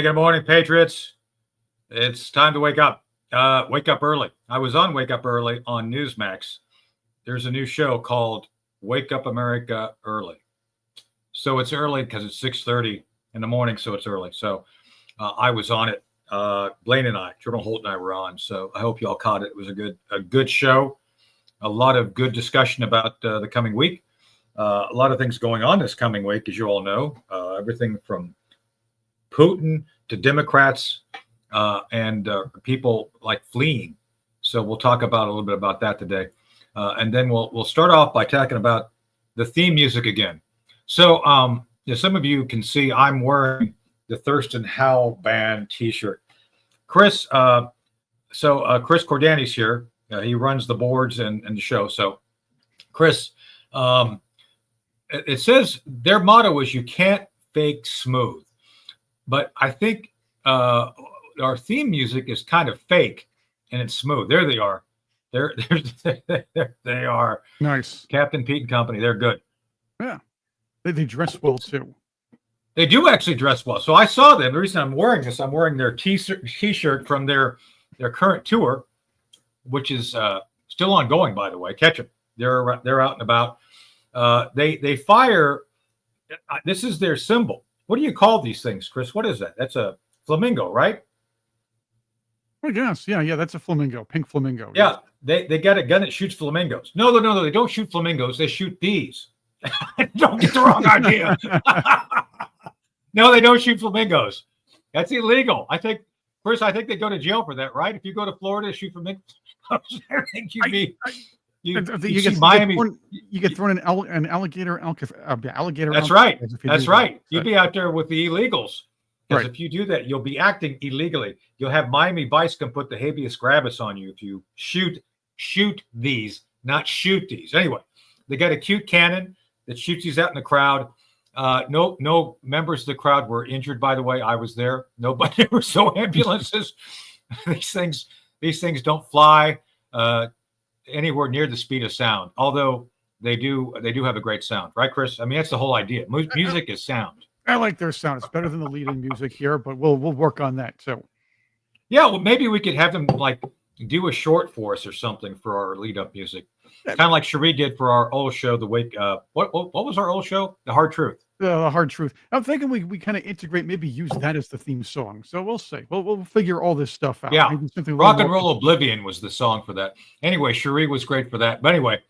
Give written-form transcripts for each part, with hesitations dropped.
Good morning, Patriots. It's time to wake up. Wake up early. I was on Wake Up Early on Newsmax. There's a new show called Wake Up America Early. So it's early because it's 6:30 in the morning, so it's early. So I was on it. Blaine and I, Jordan Holt and I were on. So I hope you all caught it. It was a good show. A lot of good discussion about the coming week. A lot of things going on this coming week, as you all know. Everything from Putin to Democrats and people like fleeing. So we'll talk about a little bit about that today. And then we'll start off by talking about the theme music again. So some of you can see I'm wearing the Thurston Howell Band T-shirt. Chris Cordani's here. He runs the boards and the show. So, Chris, it says their motto is "You can't fake smooth," but I think our theme music is kind of fake and it's smooth. There they are. They are. Nice. Captain Pete and company. They're good. Yeah, they dress well too. They do actually dress well. So I saw them. The reason I'm wearing this, I'm wearing their T-shirt from their current tour, which is still ongoing, by the way. Catch them. They're out and about. They fire. This is their symbol. What do you call these things, Chris? What is that? That's a flamingo, right? I guess. Yeah. That's a flamingo, pink flamingo. Yeah. They got a gun that shoots flamingos. No, they don't shoot flamingos. They shoot these. Don't get the wrong idea. No, they don't shoot flamingos. That's illegal. I think they go to jail for that, right? If you go to Florida to shoot flamingos, I think you get Miami. You get thrown an alligator. That's right. That's right. You'd be out there with the illegals. Because if you do that, you'll be acting illegally. You'll have Miami Vice come put the habeas corpus on you if you shoot these, not shoot these. Anyway, they got a cute cannon that shoots these out in the crowd. No members of the crowd were injured, by the way. I was there. Nobody ever saw ambulances. These things don't fly anywhere near the speed of sound. Although they do have a great sound, right, Chris? I mean, that's the whole idea. Music is sound. I like their sound. It's better than the lead-in music here, but we'll work on that too. Yeah, well, maybe we could have them like do a short for us or something for our lead-up music, kind of like Cherie did for our old show. The Wake. What was our old show? The Hard Truth. The Hard Truth. I'm thinking we kind of integrate, maybe use that as the theme song. So we'll see. We'll figure all this stuff out. Yeah, Rock and Roll Oblivion was the song for that. Anyway, Cherie was great for that. But anyway.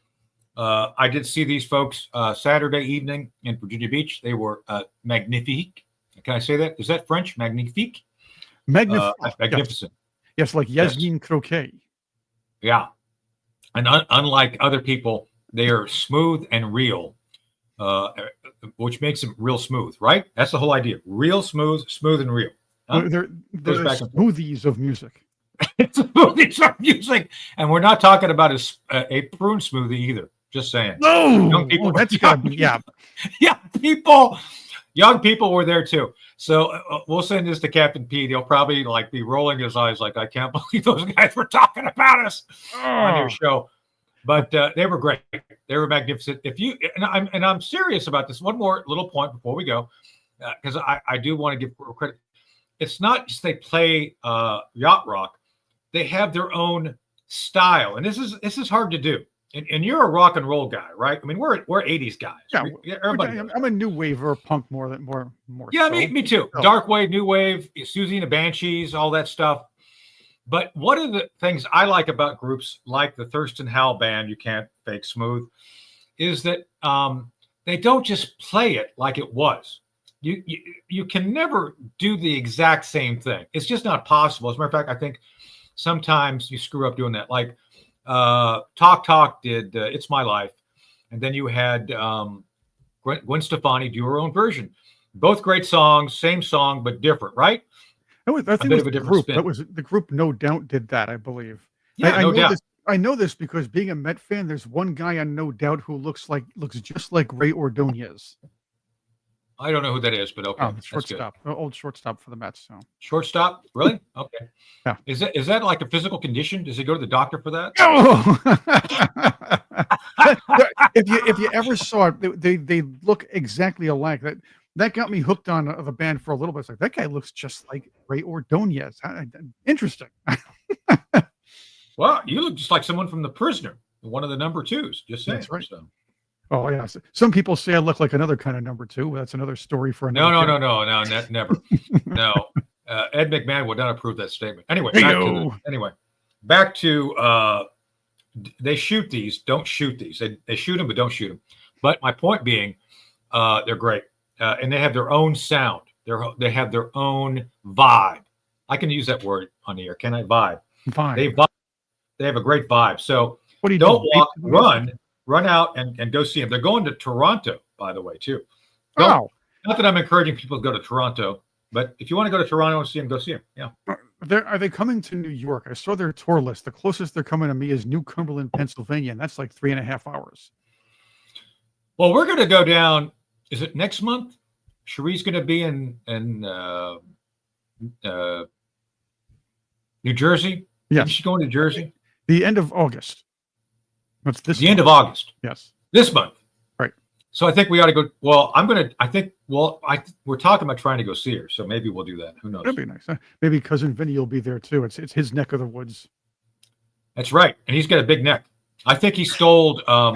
I did see these folks Saturday evening in Virginia Beach. They were magnifique. Can I say that? Is that French? Magnifique? Magnificent. Yes, like Yasmin Croquet. Yeah. And unlike other people, they are smooth and real, which makes them real smooth, right? That's the whole idea. Real smooth and real. Huh? They're smoothies of music. It's smoothies of music. And we're not talking about a prune smoothie either. Just saying. No, young people. That's gotta be, yeah. Young people were there too. So we'll send this to Captain Pete. He'll probably be rolling his eyes like, I can't believe those guys were talking about us on your show. But they were great. They were magnificent. I'm serious about this. One more little point before we go, because I do want to give credit. It's not just they play yacht rock. They have their own style, and this is hard to do. And you're a rock and roll guy, right? I mean, we're 80s guys. Yeah, everybody. I'm a new wave or punk more. Yeah, so. me too. Oh. Dark wave, new wave, Susie and the Banshees, all that stuff. But one of the things I like about groups like the Thurston Howell Band, You Can't Fake Smooth, is that they don't just play it like it was. You can never do the exact same thing. It's just not possible. As a matter of fact, I think sometimes you screw up doing that. Like Talk did It's My Life. And then you had Gwen Stefani do her own version. Both great songs, same song, but different, right? I think it was a different spin. That was the group No Doubt did that, I believe. Yeah, No Doubt. I know this because being a Met fan, there's one guy on No Doubt who looks just like Ray Ordonez. I don't know who that is, but okay. Shortstop, old shortstop for the Mets. So. Shortstop, really? Okay. Yeah. Is that like a physical condition? Does he go to the doctor for that? If you ever saw it, they look exactly alike. That that got me hooked on the band for a little bit. It's like, that guy looks just like Ray Ordonez. Interesting. Well, you look just like someone from The Prisoner, one of the number twos. Just saying. That's right. So. Oh, yeah. Some people say I look like another kind of number two. That's another story for another. No, never. No. Ed McMahon would not approve that statement. Anyway, back to they shoot these. Don't shoot these. They shoot them, but don't shoot them. But my point being, they're great, and they have their own sound. They have their own vibe. I can use that word on the air. Can I? Vibe. Vibe. They have a great vibe. So what do you don't walk, run out and go see them. They're going to Toronto, by the way, too. Not that I'm encouraging people to go to Toronto, but if you want to go to Toronto and see them, go see them. Yeah. Are they coming to New York? I saw their tour list. The closest they're coming to me is New Cumberland, Pennsylvania, and that's like 3.5 hours. Well, we're going to go down. Is it next month? Cherie's going to be in New Jersey. Yes. Is she going to Jersey? The end of August. What's this? The end of August. Yes. This month. Right. So I think we ought to go. Well, we're talking about trying to go see her. So maybe we'll do that. Who knows? That'd be nice. Maybe Cousin Vinny will be there too. It's his neck of the woods. That's right. And he's got a big neck. I think he stole. No,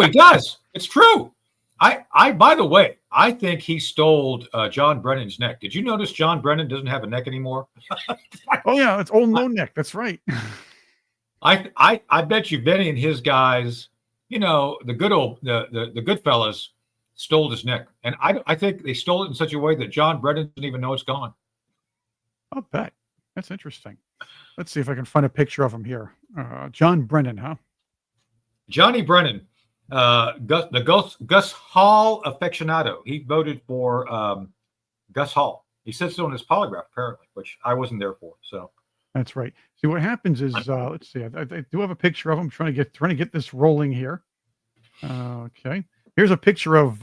he does. It's true. By the way, I think he stole John Brennan's neck. Did you notice John Brennan doesn't have a neck anymore? Oh yeah, it's old no neck. That's right. I bet you Vinny and his guys, the good old the good fellas stole his neck, and I think they stole it in such a way that John Brennan didn't even know it's gone. I'll bet. That's interesting. Let's see if I can find a picture of him here. John Brennan, huh? Johnny Brennan, Gus Hall aficionado. He voted for Gus Hall. He said so in his polygraph, apparently, which I wasn't there for. So that's right. See, what happens is, let's see. I do have a picture of him. Trying to get this rolling here. Okay. Here's a picture of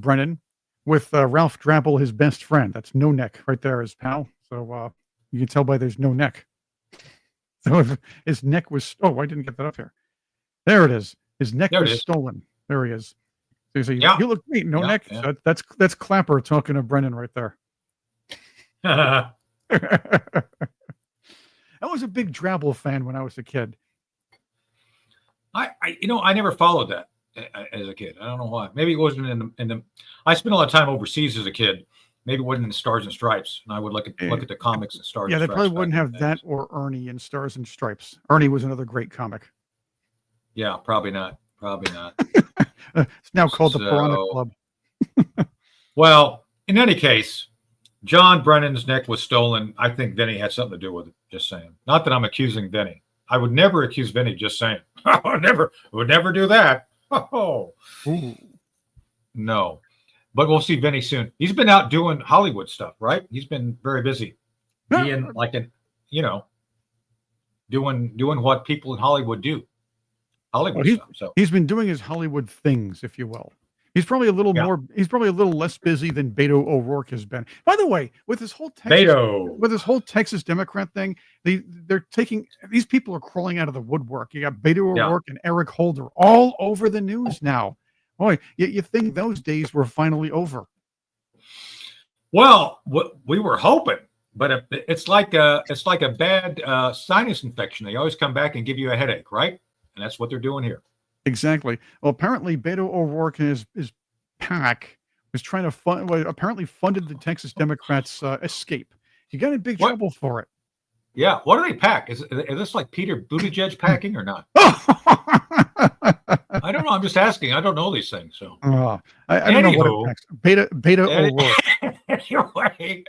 Brennan with Ralph Drabble, his best friend. That's no neck right there, his pal. So you can tell by there's no neck. So if his neck was, I didn't get that up here. There it is. His neck was stolen. There he is. So you say, you look great, no neck. Yeah. So that's Clapper talking to Brennan right there. I was a big Drabble fan when I was a kid. I never followed that as a kid. I don't know why. Maybe it wasn't in the. I spent a lot of time overseas as a kid. Maybe it wasn't in Stars and Stripes, and I would look at the comics and Stars. Yeah, and they Stripes probably wouldn't have that or Ernie in Stars and Stripes. Ernie was another great comic. Yeah, probably not. It's now called the Piranha Club. Well, in any case, John Brennan's neck was stolen. I think Vinny had something to do with it. Just saying. Not that I'm accusing Vinny. I would never accuse Vinny. Just saying. I would never do that. Oh, no. But we'll see Vinny soon. He's been out doing Hollywood stuff, right? He's been very busy. Being doing what people in Hollywood do. Stuff. So he's been doing his Hollywood things, if you will. He's probably a little more. He's probably a little less busy than Beto O'Rourke has been. By the way, with this whole Texas Democrat thing, they're taking these people are crawling out of the woodwork. You got Beto O'Rourke and Eric Holder all over the news now. Boy, you think those days were finally over? Well, we were hoping, but it's like a bad sinus infection. They always come back and give you a headache, right? And that's what they're doing here. Exactly. Well, apparently Beto O'Rourke and his PAC was trying to apparently funded the Texas Democrats' escape. He got in big trouble for it. Yeah. What do they pack? Is this like Peter Buttigieg packing or not? I don't know. I'm just asking. I don't know these things. So I don't know what it packs. Beto O'Rourke. Anyway,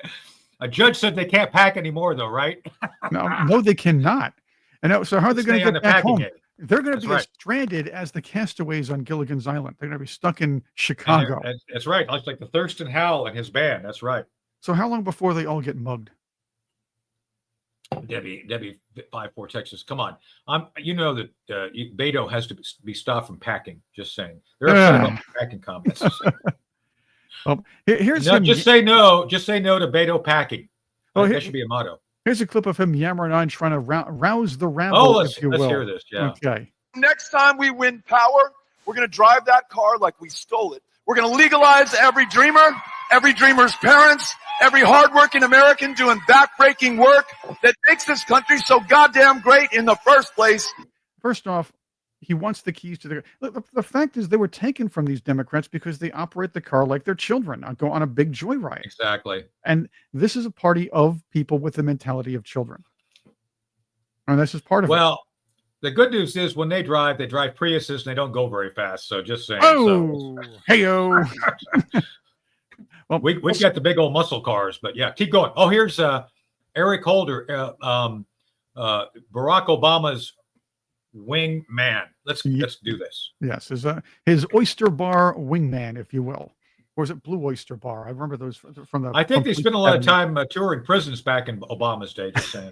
a judge said they can't pack anymore, though, right? No, they cannot. And so how are they going to get back home? Game. They're going to be stranded as the castaways on Gilligan's Island. They're going to be stuck in Chicago. That's right. It's like the Thurston Howell and his band. That's right. So how long before they all get mugged? Debbie, 5-4 Texas. Come on. You know that Beto has to be stopped from packing. Just saying. They're upset about packing comments. Well, here's just say no. Just say no to Beto packing. That should be a motto. Here's a clip of him yammering on, trying to rouse the rabble, let's hear this. Yeah. Okay. Next time we win power, we're going to drive that car like we stole it. We're going to legalize every dreamer's parents, every hardworking American doing backbreaking work that makes this country so goddamn great in the first place. First off, he wants the keys to the fact is they were taken from these Democrats because they operate the car like they're children, go on a big joyride. Exactly. And this is a party of people with the mentality of children. And this is part of it. Well, the good news is when they drive Priuses and they don't go very fast. So just saying. Oh, hey-o. Well, we got the big old muscle cars, but yeah, keep going. Oh, here's Eric Holder, Barack Obama's wingman. Let's do this. Yes, his oyster bar wingman, if you will. Or is it Blue Oyster Bar? I remember those from the. I think they spent a lot of time touring prisons back in Obama's day. Just saying.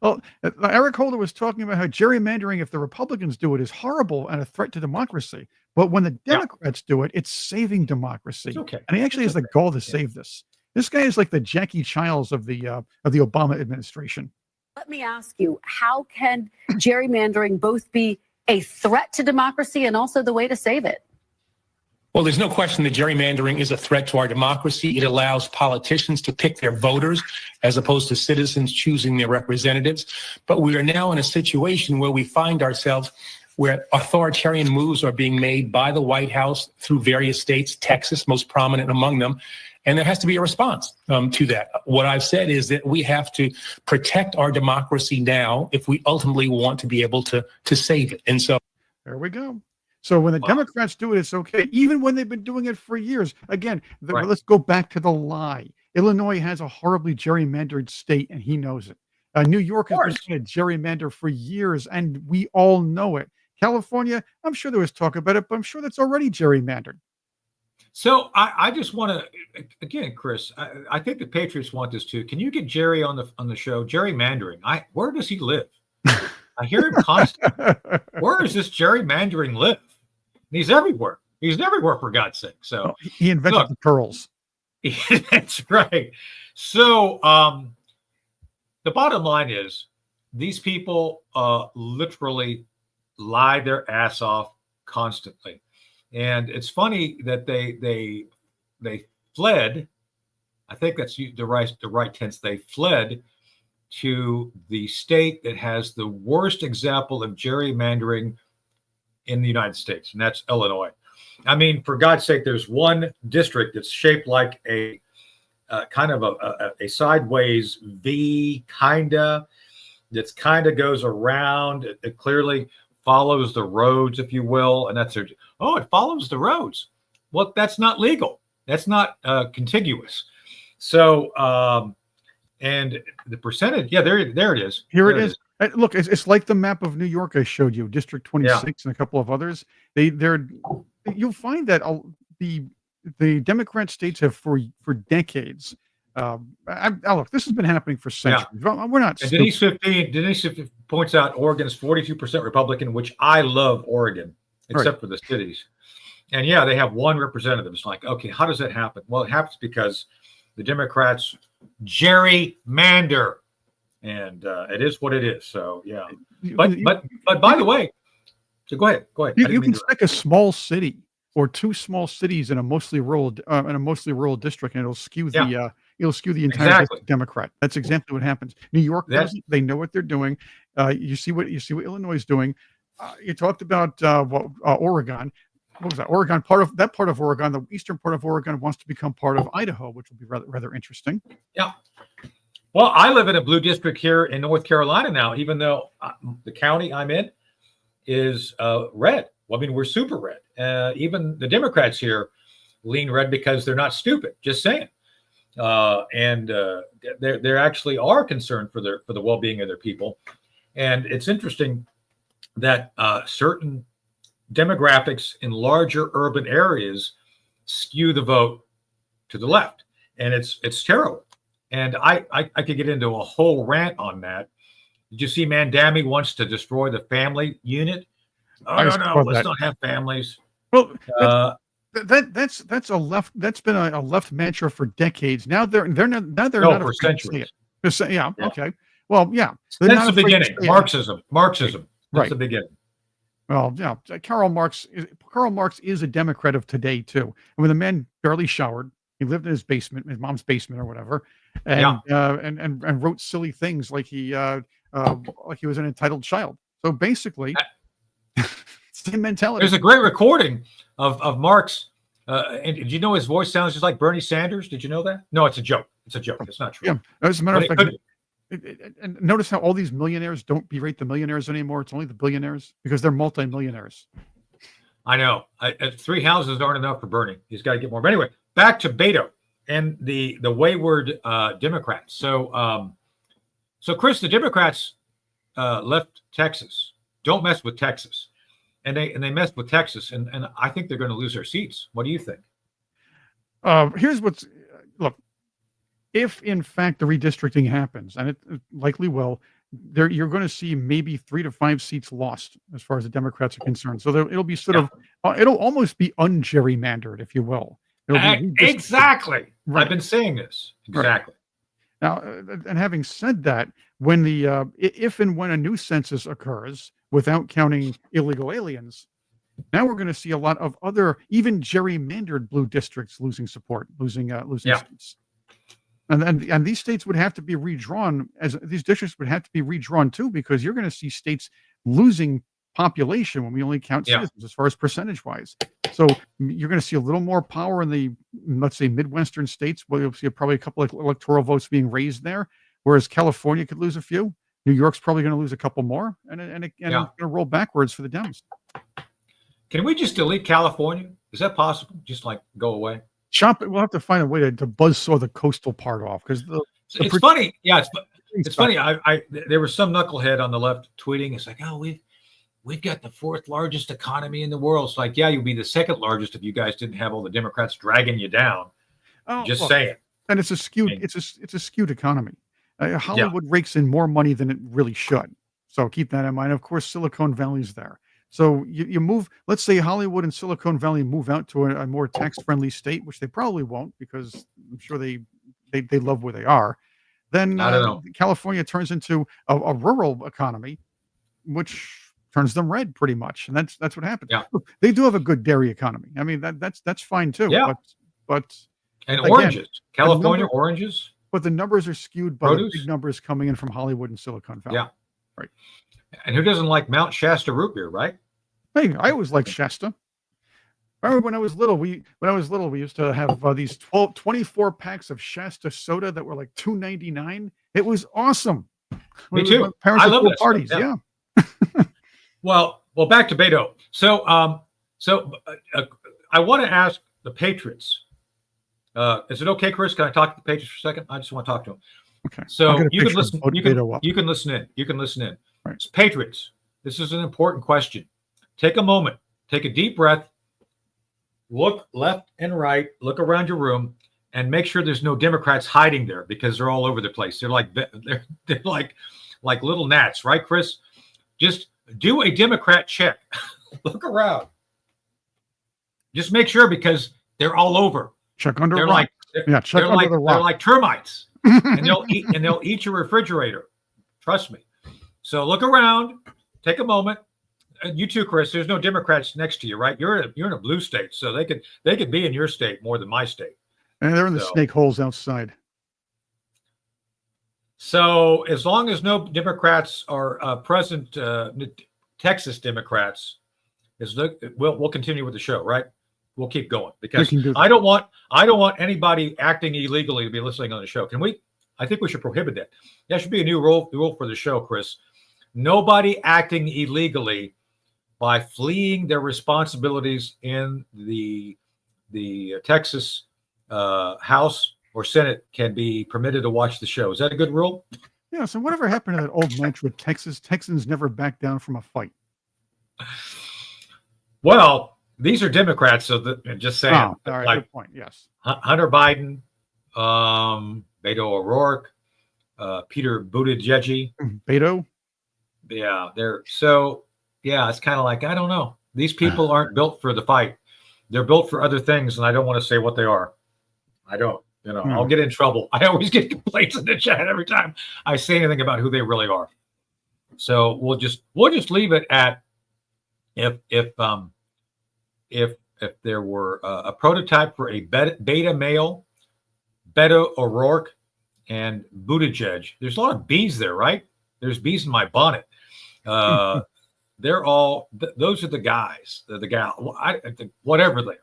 Well, Eric Holder was talking about how gerrymandering, if the Republicans do it, is horrible and a threat to democracy. But when the Democrats do it, it's saving democracy. It's okay. And he actually has the goal to save this. This guy is like the Jackie Childs of the Obama administration. Let me ask you, how can gerrymandering both be a threat to democracy and also the way to save it? Well, there's no question that gerrymandering is a threat to our democracy. It allows politicians to pick their voters as opposed to citizens choosing their representatives. But we are now in a situation where we find ourselves where authoritarian moves are being made by the White House through various states, Texas most prominent among them. And there has to be a response to that. What I've said is that we have to protect our democracy now if we ultimately want to be able to save it. And so there we go. So when the Democrats do it, it's okay, even when they've been doing it for years. Again, let's go back to the lie. Illinois has a horribly gerrymandered state, and he knows it. New York has been a gerrymander for years, and we all know it. California, I'm sure there was talk about it, but I'm sure that's already gerrymandered. So I just want to, again, Chris, I think the Patriots want this too. Can you get Jerry on the show? Gerrymandering. Where does he live? I hear him constantly. Where does this gerrymandering live? He's everywhere. He's everywhere, for God's sake. So he invented the pearls. That's right. So the bottom line is these people literally lie their ass off constantly. And it's funny that they fled. I think that's the right tense. They fled to the state that has the worst example of gerrymandering in the United States, and that's Illinois. I mean, for God's sake, there's one district that's shaped like a kind of a sideways V, that goes around. It clearly follows the roads, if you will, and it follows the roads. Well, that's not legal. That's not contiguous. So, and the percentage, there it is. Here it is. Look, it's like the map of New York I showed you, District 26 and a couple of others. You'll find that the Democrat states have for decades. Look, this has been happening for centuries. Yeah. We're not. Denise 15 points out Oregon is 42% Republican, which I love Oregon, except for the cities. And yeah, they have one representative. It's like, okay, how does that happen? Well, it happens because the Democrats gerrymander, and it is what it is. So yeah, but by the way, so go ahead. You can stick a small city or two small cities in a mostly rural district, and it'll skew the entire Democrat. That's exactly what happens. New York doesn't. They know what they're doing. You see what Illinois is doing. You talked about Oregon. What was that? Oregon, part of Oregon, the eastern part of Oregon wants to become part of Idaho, which will be rather interesting. Yeah. Well, I live in a blue district here in North Carolina now, even though the county I'm in is red. Well, I mean, we're super red. Even the Democrats here lean red because they're not stupid. Just saying. And they actually are concerned for the well-being of their people. And it's interesting that certain demographics in larger urban areas skew the vote to the left, and it's terrible. And I could get into a whole rant on that. Did you see Mandami wants to destroy the family unit? Oh no, let's not have families. Well, that's a left. That's been a left mantra for decades. Now they're not for centuries. Yeah. Okay. Well, yeah. Since the beginning, Marxism. That's the beginning. Well, yeah, Karl Marx is a Democrat of today too. And when the man barely showered, he lived in his basement, his mom's basement or whatever, Yeah. and wrote silly things like he was an entitled child. So basically, same mentality. There's a great recording of Marx. And did you know his voice sounds just like Bernie Sanders? Did you know that? No, it's a joke. It's a joke. It's not true. Yeah, as a matter of But fact, and notice how all these millionaires don't berate the millionaires anymore. It's only the billionaires because they're multimillionaires. I know. 3 houses aren't enough for Bernie. He's got to get more. But anyway, back to Beto and the wayward Democrats. So Chris, the Democrats left Texas. Don't mess with Texas, and they messed with Texas, and I think they're going to lose their seats. What do you think? Here's what's look. If in fact the redistricting happens, and it likely will, you're going to see maybe 3 to 5 seats lost as far as the Democrats are concerned. So it'll be sort of, it'll almost be ungerrymandered, if you will. Exactly. Right. I've been saying this. Exactly. Right. Now, and having said that, when if and when a new census occurs, without counting illegal aliens, now we're going to see a lot of other, even gerrymandered blue districts losing support, losing seats. And these states would have to be redrawn, as these districts would have to be redrawn too, because you're going to see states losing population when we only count citizens as far as percentage wise. So you're going to see a little more power in the, let's say, Midwestern states, where you'll see probably a couple of electoral votes being raised there, whereas California could lose a few. New York's probably going to lose a couple more, and it's going to roll backwards for the Dems. Can we just delete California? Is that possible? Just like go away? We'll have to find a way to buzzsaw the coastal part off, because it's funny. Yeah, it's funny. There was some knucklehead on the left tweeting. It's like, oh, we've got the 4th largest economy in the world. It's like, yeah, you'd be the 2nd largest if you guys didn't have all the Democrats dragging you down. Just saying. And it's a skewed it's a skewed economy. Hollywood rakes in more money than it really should. So keep that in mind. Of course, Silicon Valley's there. So you move, let's say Hollywood and Silicon Valley move out to a more tax-friendly state, which they probably won't, because I'm sure they love where they are. Then I don't know. California turns into a rural economy, which turns them red pretty much. And that's what happens. Yeah. Look, they do have a good dairy economy. I mean, that's fine too. Yeah. But and again, oranges. California oranges. But the numbers are skewed by the big numbers coming in from Hollywood and Silicon Valley. Yeah. Right. And who doesn't like Mount Shasta root beer, right? Hey, I always liked Shasta. Remember when I was little, we used to have these 24 packs of Shasta soda that were like $2.99. It was awesome. Me too. Parents I love that parties. stuff, Yeah. Well, back to Beto. So I want to ask the Patriots. Is it okay, Chris? Can I talk to the Patriots for a second? I just want to talk to them. Okay. So you can listen. You can listen in. You can listen in. Right. Patriots. This is an important question. Take a moment. Take a deep breath. Look left and right. Look around your room, and make sure there's no Democrats hiding there, because they're all over the place. They're like little gnats, right, Chris? Just do a Democrat check. Look around. Just make sure, because they're all over. Check under they're rock. Check under the rock. They're like termites, and they'll eat your refrigerator. Trust me. So look around. Take a moment. You too, Chris. There's no Democrats next to you, right? You're in a blue state, so they could be in your state more than my state. And they're in the snake holes outside. So as long as Democrats are present, Texas Democrats, we'll continue with the show, right? We'll keep going, because I don't want anybody acting illegally to be listening on the show. Can we? I think we should prohibit that. That should be a new rule for the show, Chris. Nobody acting illegally by fleeing their responsibilities in the Texas House or Senate can be permitted to watch the show. Is that a good rule? Yeah. So whatever happened to that old mantra, Texans never back down from a fight? Well, these are Democrats, so just saying. Oh, all right, good point. Yes. Hunter Biden, Beto O'Rourke, Peter Buttigieg. Beto? Yeah, it's kind of like, I don't know. These people aren't built for the fight. They're built for other things, and I don't want to say what they are. I don't. I'll get in trouble. I always get complaints in the chat every time I say anything about who they really are. So we'll just leave it at If there were a prototype for a beta male, Beto O'Rourke, and Buttigieg, there's a lot of bees there, right? There's bees in my bonnet. They're all those are the guys, the gal, whatever they are.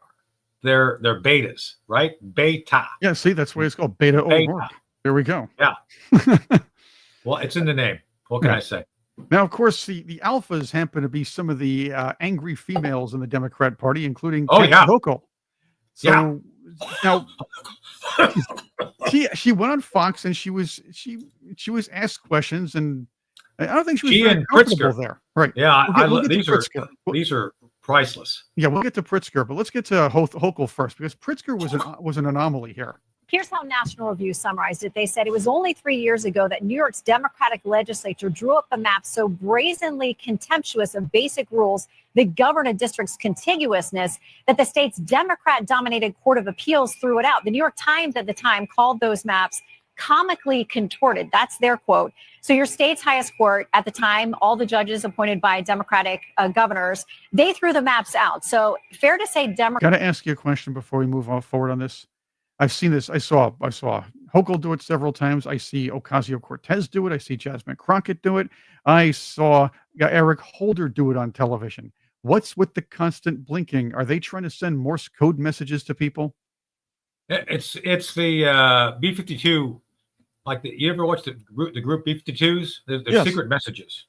They're betas, right? Beta. Yeah, see, that's why it's called Beta O'Rourke. There we go. Yeah. Well, it's in the name. What can I say? Now, of course, the alphas happen to be some of the angry females in the Democrat Party, including Hochul. So now she went on Fox and she was asked questions, and I don't think she was very comfortable there. Right? Yeah, these are priceless. Yeah, we'll get to Pritzker, but let's get to Hochul first, because Pritzker was an anomaly here. Here's how National Review summarized it. They said it was only 3 years ago that New York's Democratic legislature drew up a map so brazenly contemptuous of basic rules that govern a district's contiguousness that the state's Democrat-dominated Court of Appeals threw it out. The New York Times at the time called those maps comically contorted. That's their quote. So your state's highest court at the time, all the judges appointed by Democratic governors, they threw the maps out. So fair to say Got to ask you a question before we move forward on this. I've seen this. I saw Hochul do it several times. I see Ocasio-Cortez do it. I see Jasmine Crockett do it. I saw Eric Holder do it on television. What's with the constant blinking? Are they trying to send Morse code messages to people? It's the B-52. Like you ever watch the group B-52s? They're secret messages.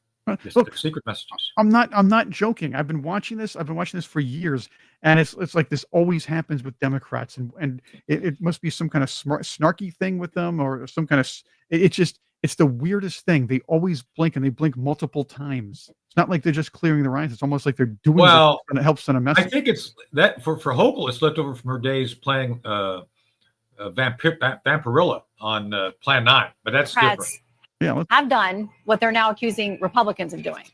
Look, secret messages. I'm not joking. I've been watching this for years, and it's like this always happens with Democrats, and it must be some kind of snarky thing with them, or some kind of it's the weirdest thing. They always blink, and they blink multiple times. It's not like they're just clearing their eyes. It's almost like they're doing it, and it helps send a message. I think it's that for Hochul, it's left over from her days playing Vampirilla on Plan 9, but that's different. Yeah, have done what they're now accusing Republicans of doing.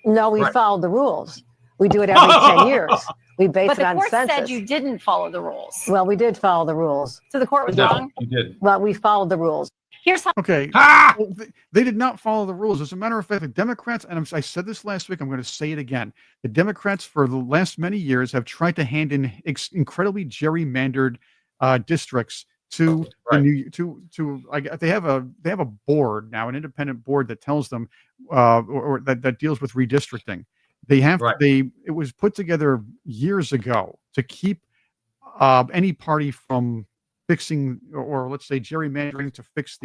No, we followed the rules. We do it every 10 years. We base it on census. But the court said you didn't follow the rules. Well, we did follow the rules. So the court was wrong? You did. Well, we followed the rules. Here's how. Okay. They did not follow the rules. As a matter of fact, the Democrats, and I said this last week, I'm going to say it again. The Democrats for the last many years have tried to hand in incredibly gerrymandered districts to they have a board now, an independent board that tells them or that deals with redistricting. It was put together years ago to keep any party from fixing, or let's say gerrymandering, to fix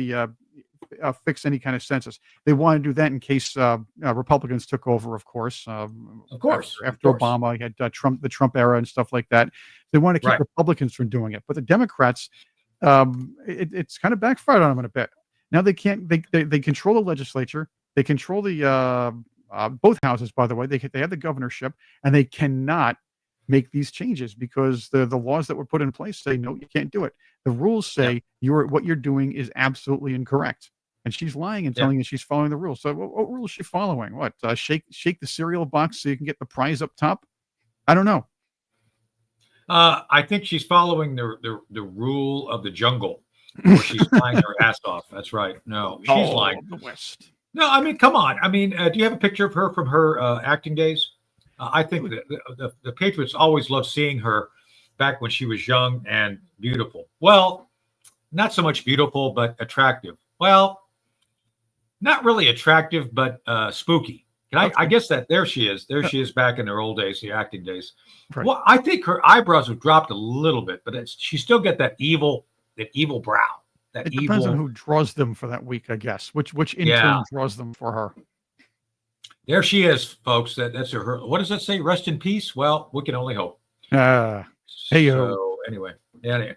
fix any kind of census. They want to do that in case Republicans took over, of course. After Obama, you had the Trump era and stuff like that. They want to keep Republicans from doing it, but the Democrats, it's kind of backfired on them in a bit. Now they can't. They control the legislature. They control the both houses. By the way, they have the governorship, and they cannot make these changes because the laws that were put in place say no, you can't do it. The rules say what you're doing is absolutely incorrect, and she's lying and telling you she's following the rules. So what rule is she following? What shake the cereal box so you can get the prize up top? I don't know. I think she's following the rule of the jungle, where she's lying her ass off. That's right. No, she's lying. The West. No, I mean, come on. I mean, do you have a picture of her from her acting days? I think the Patriots always loved seeing her back when she was young and beautiful. Well, not so much beautiful, but attractive. Well, not really attractive, but spooky. I guess that there she is. There she is back in her old days, the acting days. Right. Well, I think her eyebrows have dropped a little bit, but she still got that evil brow. It depends on who draws them for that week, I guess. Which intern draws them for her. There she is, folks. That's her. What does that say? Rest in peace? Well, we can only hope. So anyway.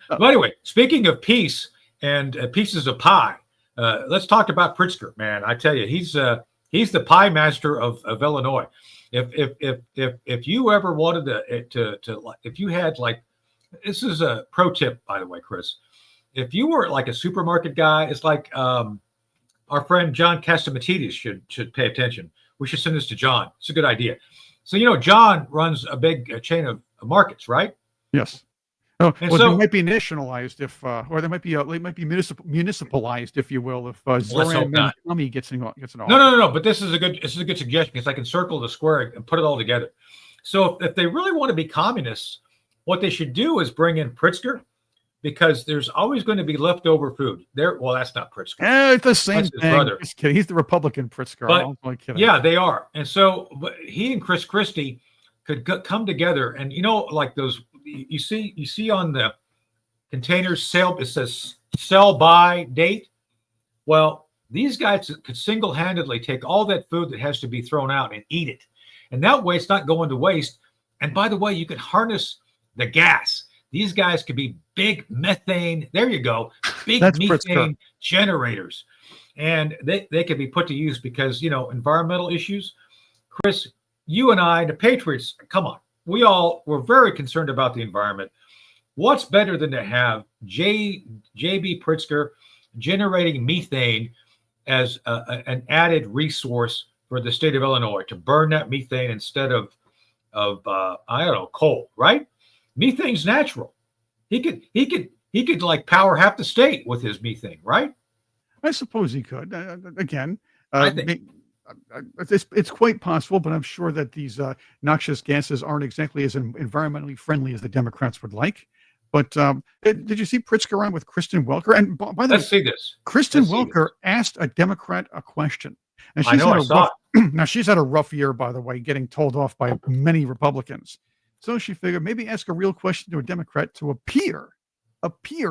But anyway, speaking of peace and pieces of pie, let's talk about Pritzker, man. I tell you, he's the pie master of Illinois. If you ever wanted to if you had, like, this is a pro tip, by the way, Chris. If you were like a supermarket guy, it's like our friend John Catsimatidis should pay attention. We should send this to John. It's a good idea. So, John runs a big chain of markets, right? Yes. Oh, well, they might be nationalized or they might be municipalized, if you will, if Zoran Mamdani gets it all. No. But this is a good suggestion because I can circle the square and put it all together. So if they really want to be communists, what they should do is bring in Pritzker, because there's always going to be leftover food there. Well, that's not Pritzker. It's the same That's his thing. brother. Just kidding. He's the Republican Pritzker. But, I'm only kidding. Yeah, they are. And so but he and Chris Christie could come together, and like those you see on the containers sale, it says sell by date. Well, these guys could single-handedly take all that food that has to be thrown out and eat it. And that way it's not going to waste. And by the way, you can harness the gas. These guys could be big methane. There you go. Big methane Pritzker generators. And they could be put to use because, environmental issues. Chris, you and I, the Patriots, come on. We're very concerned about the environment. What's better than to have J.B. Pritzker generating methane as an added resource for the state of Illinois to burn that methane instead of coal, right? Methane's natural. He could like power half the state with his methane, right? I suppose he could. Again, I think it's quite possible, but I'm sure that these noxious gases aren't exactly as environmentally friendly as the Democrats would like. But did you see Pritzker on with Kristen Welker? And by the way, see this. Kristen Welker asked a Democrat a question. And she's now she's had a rough year, by the way, getting told off by many Republicans. So she figured maybe ask a real question to a Democrat to appear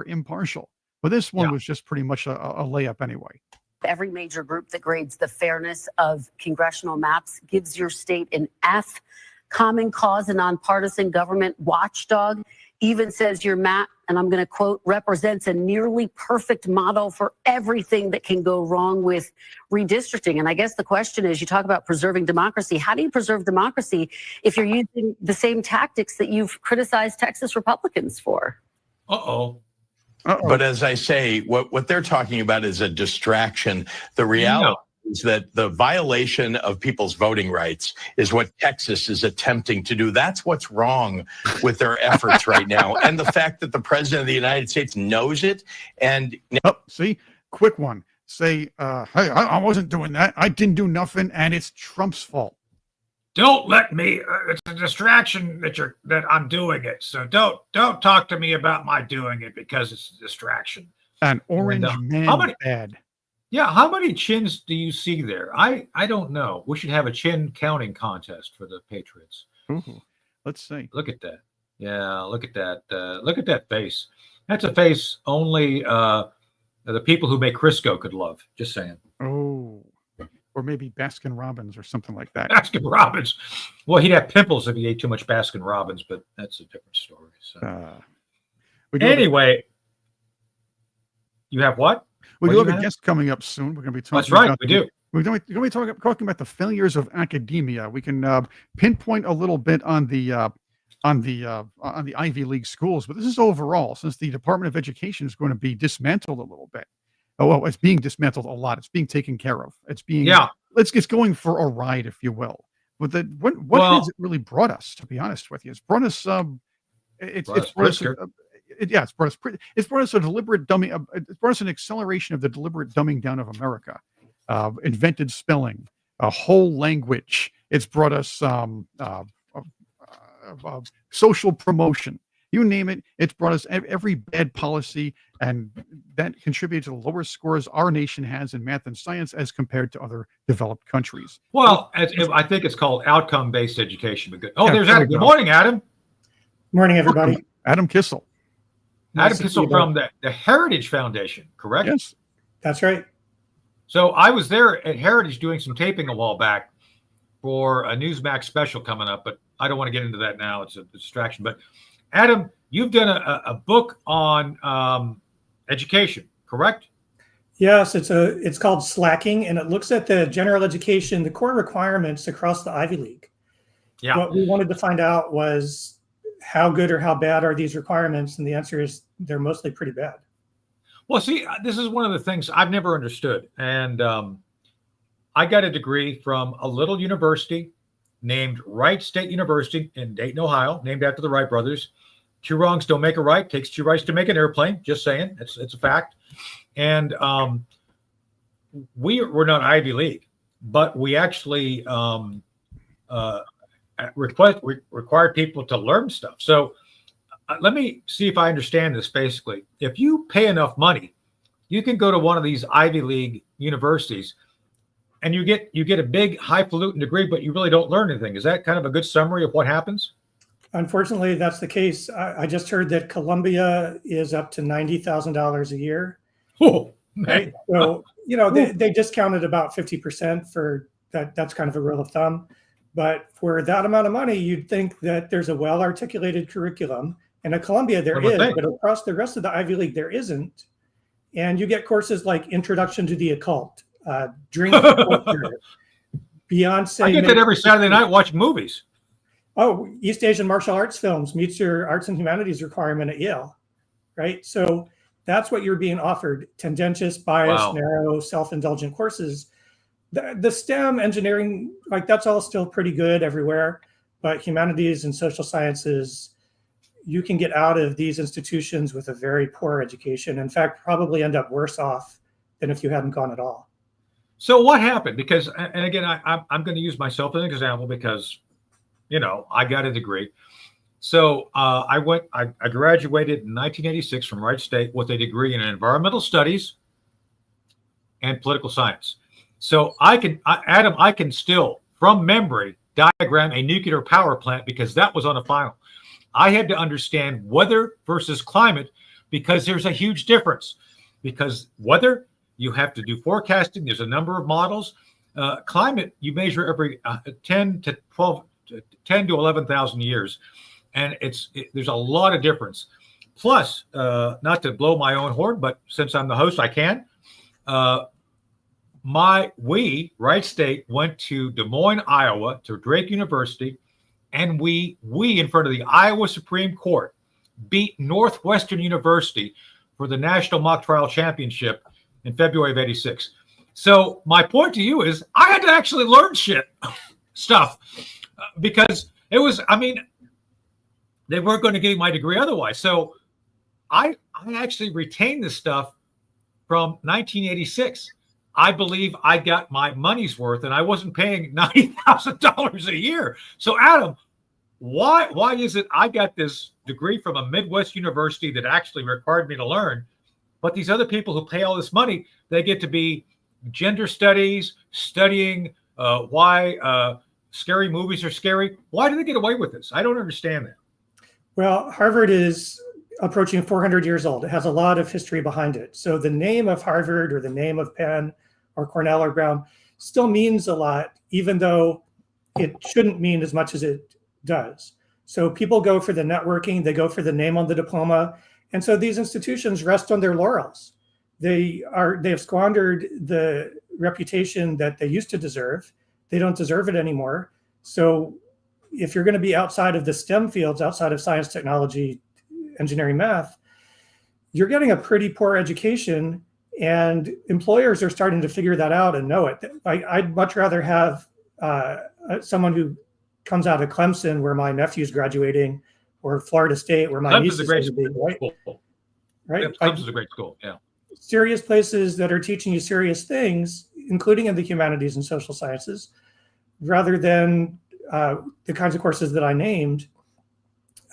impartial. But this one was just pretty much a layup anyway. Every major group that grades the fairness of congressional maps gives your state an F. Common Cause, a nonpartisan government watchdog, even says your map, and I'm going to quote, represents a nearly perfect model for everything that can go wrong with redistricting. And I guess the question is, you talk about preserving democracy. How do you preserve democracy if you're using the same tactics that you've criticized Texas Republicans for? But as I say, what they're talking about is a distraction. The reality is that the violation of people's voting rights is what Texas is attempting to do. That's what's wrong with their efforts right now. And the fact that the president of the United States knows it. And see, quick one. Say, hey, I wasn't doing that. I didn't do nothing, and it's Trump's fault. Don't let me. It's a distraction that I'm doing it. So don't talk to me about my doing it because it's a distraction. An orange man bad. Yeah, how many chins do you see there? I don't know. We should have a chin counting contest for the Patriots. Ooh, let's see. Look at that. Yeah, look at that. Look at that face. That's a face only the people who make Crisco could love. Just saying. Oh. Or maybe Baskin Robbins or something like that. Baskin Robbins. Well, he'd have pimples if he ate too much Baskin Robbins, but that's a different story. So. Anyway, you have what? We do have a guest coming up soon. We're going to be talking. That's right, we do. We're going to be talking about the failures of academia. We can pinpoint a little bit on the Ivy League schools, but this is overall, since the Department of Education is going to be dismantled a little bit. Oh, well, it's being dismantled a lot. It's being taken care of. It's being it's going for a ride, if you will. But what has it really brought us? To be honest with you, it's brought us it's brought us a deliberate dumbing. It's brought us an acceleration of the deliberate dumbing down of America. Invented spelling, a whole language. It's brought us social promotion. You name it, it's brought us every bad policy, and that contributed to the lower scores our nation has in math and science as compared to other developed countries. Well, I think it's called outcome-based education. But good. Oh, there's Adam. Good morning, Adam. Morning, everybody. Adam Kissel. Adam Kissel from the Heritage Foundation, correct? Yes. That's right. So I was there at Heritage doing some taping a while back for a Newsmax special coming up, but I don't want to get into that now. It's a distraction. But Adam, you've done a book on education, correct? Yes, it's called Slacking, and it looks at the general education, the core requirements across the Ivy League. Yeah. What we wanted to find out was how good or how bad are these requirements, and the answer is they're mostly pretty bad. Well, see, this is one of the things I've never understood, and I got a degree from a little university named Wright State University in Dayton, Ohio, named after the Wright brothers. Two wrongs don't make a right. Takes two rights to make an airplane. Just saying. It's a fact. And we're not Ivy League, but we actually required people to learn stuff. So let me see if I understand this. Basically, if you pay enough money, you can go to one of these Ivy League universities and you get a big highfalutin degree, but you really don't learn anything. Is that kind of a good summary of what happens? Unfortunately, that's the case. I just heard that Columbia is up to $90,000 a year. Oh, right. So, they discounted about 50% for that. That's kind of a rule of thumb. But for that amount of money, you'd think that there's a well-articulated curriculum. And at Columbia, there is, but across the rest of the Ivy League, there isn't. And you get courses like Introduction to the Occult, Drink Culture, Beyonce. I get that every Saturday night watching movies. Oh, East Asian martial arts films meets your arts and humanities requirement at Yale, right? So that's what you're being offered: tendentious, biased, narrow, self-indulgent courses. The STEM, engineering, like that's all still pretty good everywhere, but humanities and social sciences, you can get out of these institutions with a very poor education. In fact, probably end up worse off than if you hadn't gone at all. So what happened? Because, and again, I'm going to use myself as an example because, I got a degree. So I graduated in 1986 from Wright State with a degree in environmental studies and political science. So Adam, I can still, from memory, diagram a nuclear power plant because that was on a final. I had to understand weather versus climate because there's a huge difference. Because weather, you have to do forecasting. There's a number of models. Climate, you measure every 10 to 11,000 years. And there's a lot of difference. Plus, not to blow my own horn, but since I'm the host, I can. Wright State, went to Des Moines, Iowa, to Drake University, and we in front of the Iowa Supreme Court beat Northwestern University for the National Mock Trial Championship in February of '86. So my point to you is I had to actually learn stuff because it was, they weren't going to give me my degree otherwise. So I actually retained this stuff from 1986. I believe I got my money's worth, and I wasn't paying $90,000 a year. So, Adam, why is it I got this degree from a Midwest university that actually required me to learn, but these other people who pay all this money, they get to be gender studies, studying why scary movies are scary? Why do they get away with this? I don't understand that. Well, Harvard is approaching 400 years old. It has a lot of history behind it. So the name of Harvard or the name of Penn or Cornell or Brown still means a lot, even though it shouldn't mean as much as it does. So people go for the networking, they go for the name on the diploma. And so these institutions rest on their laurels. They have squandered the reputation that they used to deserve. They don't deserve it anymore. So if you're going to be outside of the STEM fields, outside of science, technology, engineering, math, you're getting a pretty poor education, and employers are starting to figure that out and know it. I'd much rather have someone who comes out of Clemson, where my nephew's graduating, or Florida State, where my niece is going to be. Right? Clemson's a great school, yeah. Serious places that are teaching you serious things, including in the humanities and social sciences, rather than the kinds of courses that I named.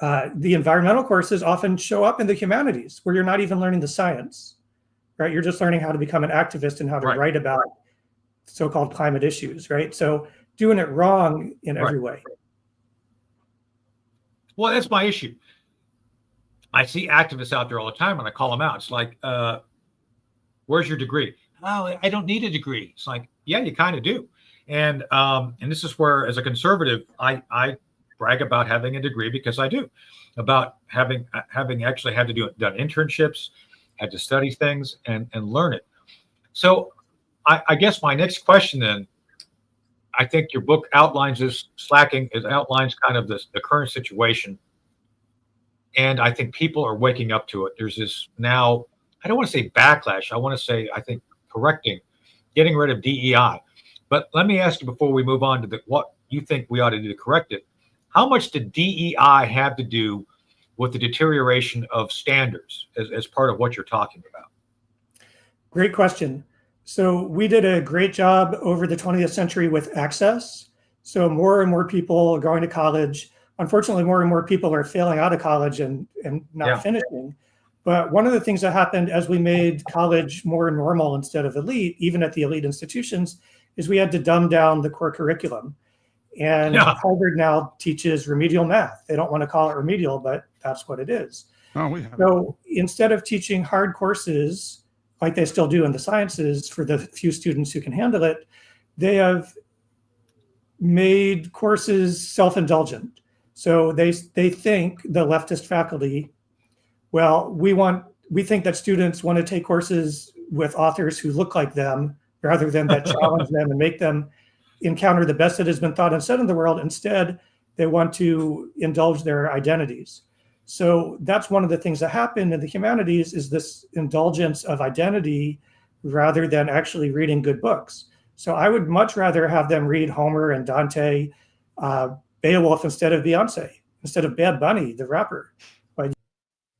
The environmental courses often show up in the humanities, where you're not even learning the science, right? You're just learning how to become an activist and how to write about so-called climate issues, right? So doing it wrong in every way. Well, that's my issue. I see activists out there all the time, and I call them out. It's like, where's your degree? Oh, I don't need a degree. It's like, yeah, you kind of do. And this is where, as a conservative, I brag about having a degree, because I do, about having actually had to done internships, had to study things and learn it. So I guess my next question then, I think your book outlines outlines kind of the current situation. And I think people are waking up to it. There's this now, I don't want to say backlash. I want to say, I think, getting rid of DEI. But let me ask you before we move on to what you think we ought to do to correct it. How much did DEI have to do with the deterioration of standards as part of what you're talking about? Great question. So we did a great job over the 20th century with access. So more and more people are going to college. Unfortunately, more and more people are failing out of college and not finishing. But one of the things that happened as we made college more normal instead of elite, even at the elite institutions, is we had to dumb down the core curriculum. And Harvard now teaches remedial math. They don't want to call it remedial, but that's what it is. So instead of teaching hard courses like they still do in the sciences for the few students who can handle it, they have made courses self-indulgent. So they think, the leftist faculty, well, we think that students want to take courses with authors who look like them rather than that challenge them and make them encounter the best that has been thought and said in the world. Instead, they want to indulge their identities. So that's one of the things that happen in the humanities, is this indulgence of identity rather than actually reading good books. So I would much rather have them read Homer and Dante, Beowulf instead of Beyonce, instead of Bad Bunny, the rapper. But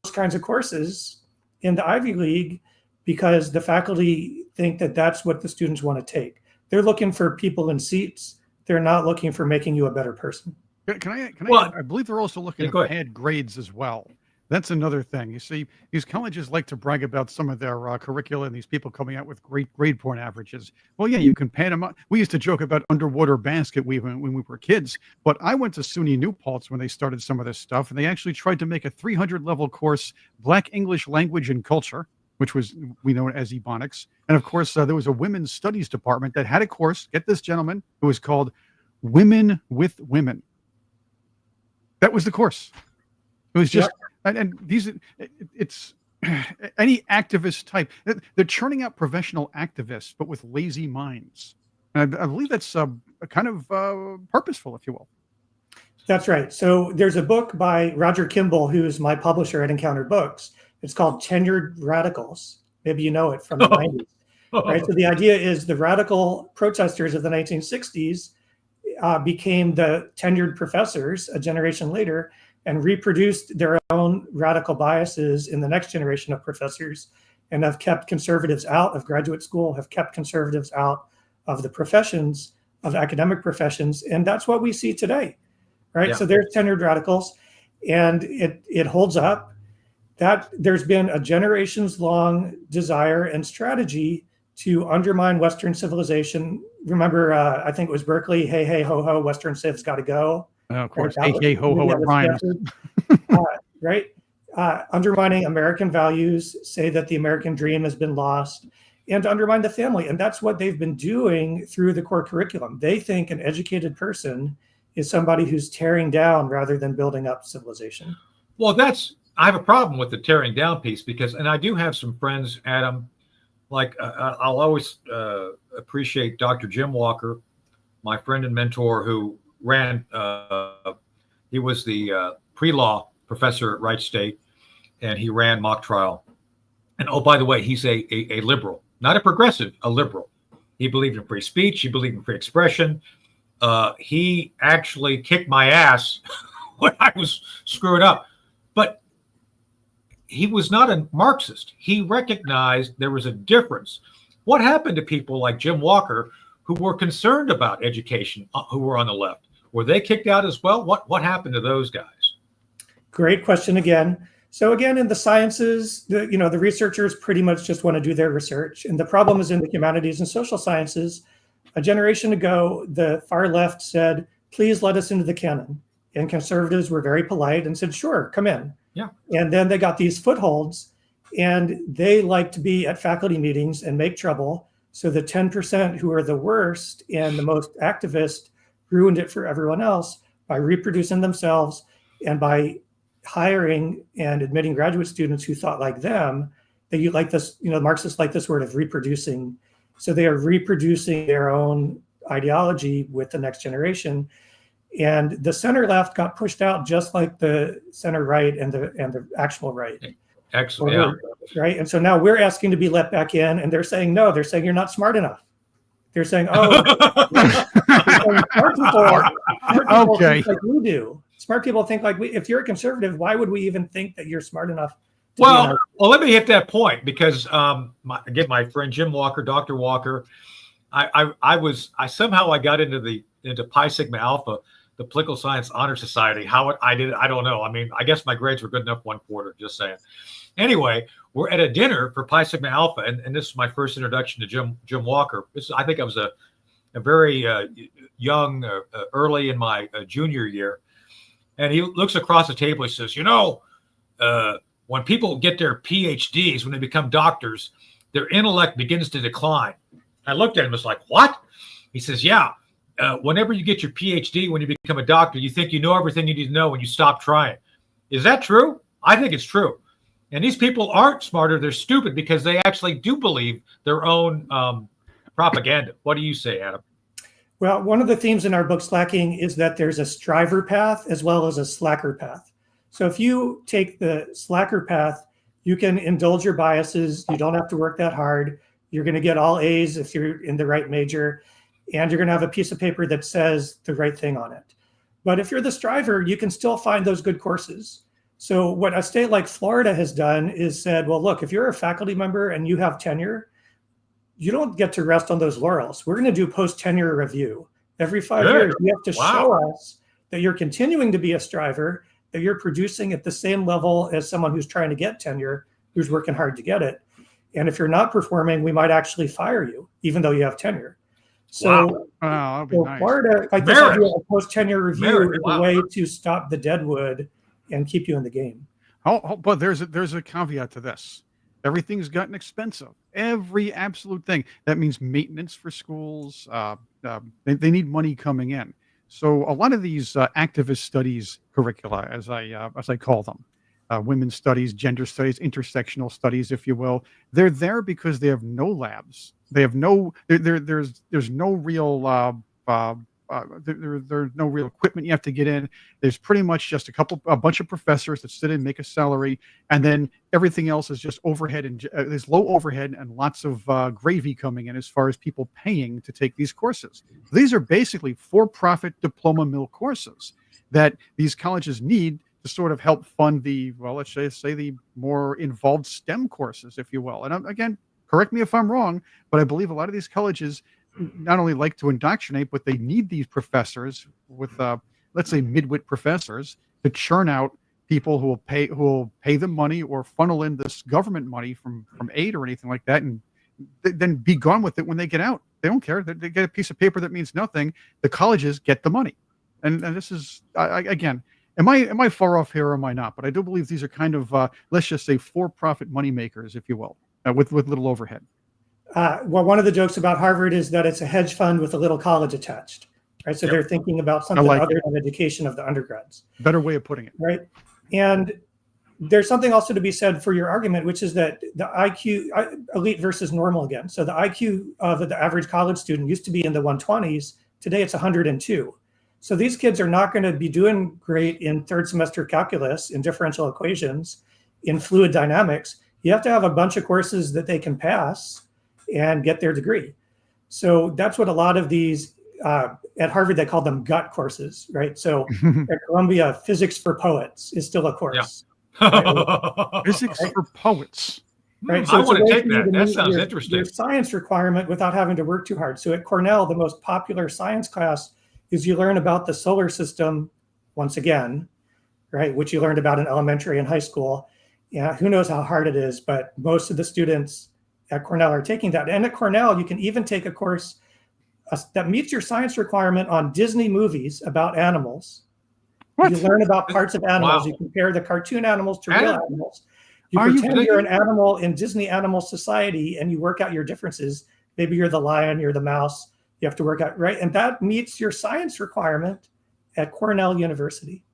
those kinds of courses in the Ivy League, because the faculty think that that's what the students want to take. They're looking for people in seats. They're not looking for making you a better person. I believe they're also looking at bad grades as well. That's another thing. You see, these colleges like to brag about some of their curricula and these people coming out with great grade point averages. Well, yeah, you can pad them up. We used to joke about underwater basket when we were kids, but I went to SUNY New Paltz when they started some of this stuff, and they actually tried to make a 300-level course, Black English Language and Culture, which was, we know it as Ebonics. And of course, there was a women's studies department that had a course, get this, gentlemen, it was called Women with Women. That was the course. It was just, and these, it's any activist type. They're churning out professional activists, but with lazy minds. And I believe that's kind of purposeful, if you will. That's right. So there's a book by Roger Kimball, who's my publisher at Encounter Books. It's called Tenured Radicals. Maybe you know it from the 90s. Right? So the idea is the radical protesters of the 1960s became the tenured professors a generation later and reproduced their own radical biases in the next generation of professors, and have kept conservatives out of graduate school, have kept conservatives out of the professions, of academic professions. And that's what we see today, right? So there's tenured radicals, and it holds up. That there's been a generations long desire and strategy to undermine Western civilization. Remember, I think it was Berkeley, hey, hey, ho, ho, Western civ's got to go. Of course, hey, hey, ho, ho, at Ryan. Right? Undermining American values, say that the American dream has been lost, and to undermine the family. And that's what they've been doing through the core curriculum. They think an educated person is somebody who's tearing down rather than building up civilization. Well, I have a problem with the tearing down piece because, and I do have some friends, Adam, like I'll always appreciate Dr. Jim Walker, my friend and mentor, who ran, he was the pre-law professor at Wright State, and he ran mock trial. And oh, by the way, he's a liberal, not a progressive, a liberal. He believed in free speech. He believed in free expression. He actually kicked my ass when I was screwed up. But he was not a Marxist. He recognized there was a difference. What happened to people like Jim Walker who were concerned about education, who were on the left? Were they kicked out as well? What happened to those guys? Great question again. So again, in the sciences, the researchers pretty much just want to do their research. And the problem is in the humanities and social sciences. A generation ago, the far left said, please let us into the canon. And conservatives were very polite and said, sure, come in. Yeah. And then they got these footholds, and they like to be at faculty meetings and make trouble. So the 10% who are the worst and the most activist ruined it for everyone else by reproducing themselves and by hiring and admitting graduate students who thought like them. That you like this, Marxists like this word of reproducing. So they are reproducing their own ideology with the next generation. And the center left got pushed out just like the center right and the actual right. Excellent. Yeah. Right. And so now we're asking to be let back in, and they're saying no. They're saying you're not smart enough. They're saying, oh, smart people think like we do. Smart people think like we. If you're a conservative, why would we even think that you're smart enough? Well, let me hit that point because again, my friend Jim Walker, Dr. Walker, I somehow got into the into Pi Sigma Alpha, the Political Science Honor Society. How I did it, I don't know. I mean, I guess my grades were good enough one quarter, just saying. Anyway, we're at a dinner for Pi Sigma Alpha, and this is my first introduction to Jim Walker. I think I was a very young, early in my junior year. And he looks across the table. He says, when people get their PhDs, when they become doctors, their intellect begins to decline. I looked at him, was like, what? He says, yeah. Whenever you get your PhD, when you become a doctor, you think you know everything you need to know when you stop trying. Is that true? I think it's true. And these people aren't smarter. They're stupid because they actually do believe their own propaganda. What do you say, Adam? Well, one of the themes in our book, Slacking, is that there's a striver path as well as a slacker path. So if you take the slacker path, you can indulge your biases. You don't have to work that hard. You're going to get all A's if you're in the right major, and you're going to have a piece of paper that says the right thing on it. But if you're the striver, you can still find those good courses. So what a state like Florida has done is said, well, look, if you're a faculty member and you have tenure, you don't get to rest on those laurels. We're going to do post-tenure review. Every 5 years, you have to show us that you're continuing to be a striver, that you're producing at the same level as someone who's trying to get tenure, who's working hard to get it. And if you're not performing, we might actually fire you, even though you have tenure. So, that'd be nice. Florida, like this idea of post-tenure review is a way to stop the deadwood and keep you in the game. But there's a caveat to this. Everything's gotten expensive. Every absolute thing. That means maintenance for schools. They need money coming in. So a lot of these activist studies curricula, as I call them, women's studies, gender studies, intersectional studies, if you will, they're there because they have no labs. They have no. There's no real. There's no real equipment you have to get in. There's pretty much just a bunch of professors that sit and make a salary, and then everything else is just overhead, and there's low overhead and lots of gravy coming in as far as people paying to take these courses. These are basically for-profit diploma mill courses that these colleges need to sort of help fund the, well, let's say the more involved STEM courses, if you will. And again, correct me if I'm wrong, but I believe a lot of these colleges not only like to indoctrinate, but they need these professors with, let's say, midwit professors to churn out people who will pay them money or funnel in this government money from aid or anything like that, and then be gone with it when they get out. They don't care. They get a piece of paper that means nothing. The colleges get the money, and this is again. Am I far off here or am I not? But I do believe these are kind of let's just say for-profit money makers, if you will, with little overhead. Well, one of the jokes about Harvard is that it's a hedge fund with a little college attached, right? So they're thinking about something other than education of the undergrads. Better way of putting it. Right. And there's something also to be said for your argument, which is that the IQ, elite versus normal again. So the IQ of the average college student used to be in the 120s. Today it's 102. So these kids are not going to be doing great in third semester calculus, in differential equations, in fluid dynamics. You have to have a bunch of courses that they can pass and get their degree. So that's what a lot of these, at Harvard, they call them gut courses, right? So at Columbia, physics for poets is still a course. Right? Physics for poets. Right. So I want to take that. That sounds interesting. Your science requirement without having to work too hard. So at Cornell, the most popular science class is you learn about the solar system once again, right? Which you learned about in elementary and high school. Yeah, who knows how hard it is, but most of the students at Cornell are taking that. And at Cornell, you can even take a course that meets your science requirement on Disney movies about animals. What? You learn about parts of animals. Wow. You compare the cartoon animals to real animals. You pretend you're an animal in Disney Animal Society and you work out your differences. Maybe you're the lion, you're the mouse. You have to work out, right? And that meets your science requirement at Cornell University.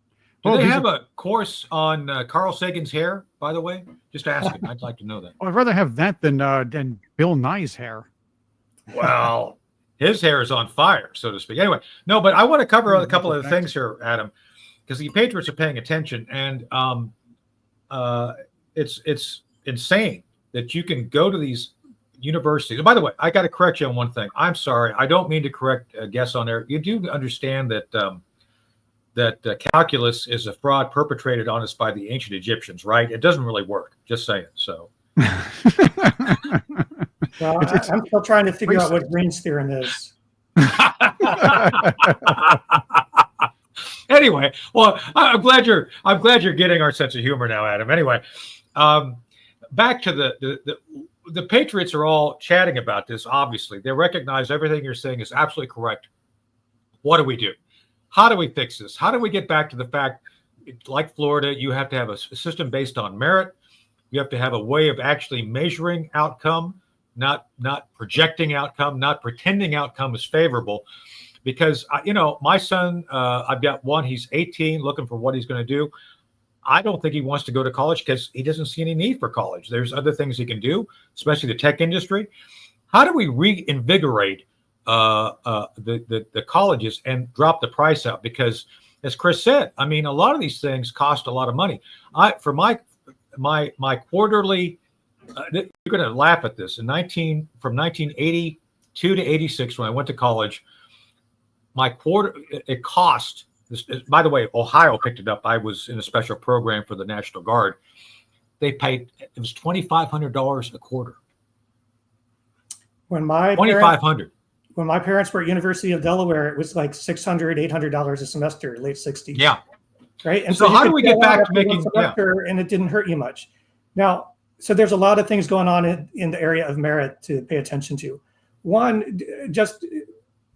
Do they have a course on Carl Sagan's hair, by the way? Just asking. I'd like to know that. I'd rather have that than Bill Nye's hair. Well, his hair is on fire, so to speak. Anyway, no, but I want to cover a couple of things here, Adam, because the Patriots are paying attention, and it's insane that you can go to these universities. And by the way, I got to correct you on one thing. I'm sorry. I don't mean to correct guests on there. You do understand that that calculus is a fraud perpetrated on us by the ancient Egyptians, right? It doesn't really work. Just saying. So. Well, I'm still trying to figure out what Green's theorem is. Anyway, well, I'm glad you're getting our sense of humor now, Adam. Anyway, back to the Patriots are all chatting about this. Obviously, they recognize everything you're saying is absolutely correct. What do we do? How do we fix this? How do we get back to the fact, like Florida, you have to have a system based on merit. You have to have a way of actually measuring outcome, not projecting outcome, not pretending outcome is favorable. Because, my son, I've got one, he's 18, looking for what he's going to do. I don't think he wants to go to college because he doesn't see any need for college. There's other things he can do, especially the tech industry. How do we reinvigorate the colleges and drop the price out? Because, as Chris said, I mean, a lot of these things cost a lot of money. For my quarterly, you're going to laugh at this. From 1982 to 86, when I went to college, my it cost. By the way, Ohio picked it up. I was in a special program for the National Guard. They paid, it was $2,500 a quarter. When my $2,500. When my parents were at University of Delaware, it was like $600, $800 a semester, late 60s. Yeah. Right. And so how do we get back to making and it didn't hurt you much. Now, so there's a lot of things going on in the area of merit to pay attention to. One, just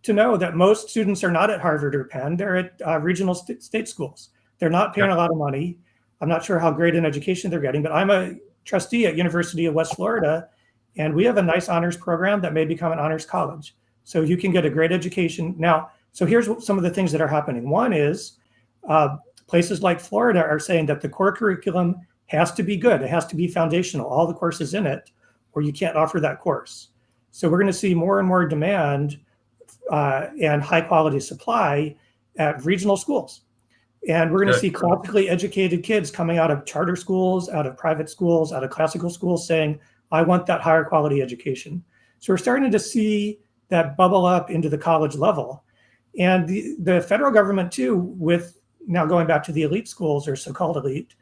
to know that most students are not at Harvard or Penn. They're at regional state schools. They're not paying a lot of money. I'm not sure how great an education they're getting, but I'm a trustee at University of West Florida, and we have a nice honors program that may become an honors college. So you can get a great education. Now, so here's some of the things that are happening. One is places like Florida are saying that the core curriculum has to be good. It has to be foundational, all the courses in it, or you can't offer that course. So we're going to see more and more demand and high quality supply at regional schools. And we're going to see classically educated kids coming out of charter schools, out of private schools, out of classical schools saying, I want that higher quality education. So we're starting to see that bubble up into the college level. And the federal government too, with now going back to the elite schools or so-called elite,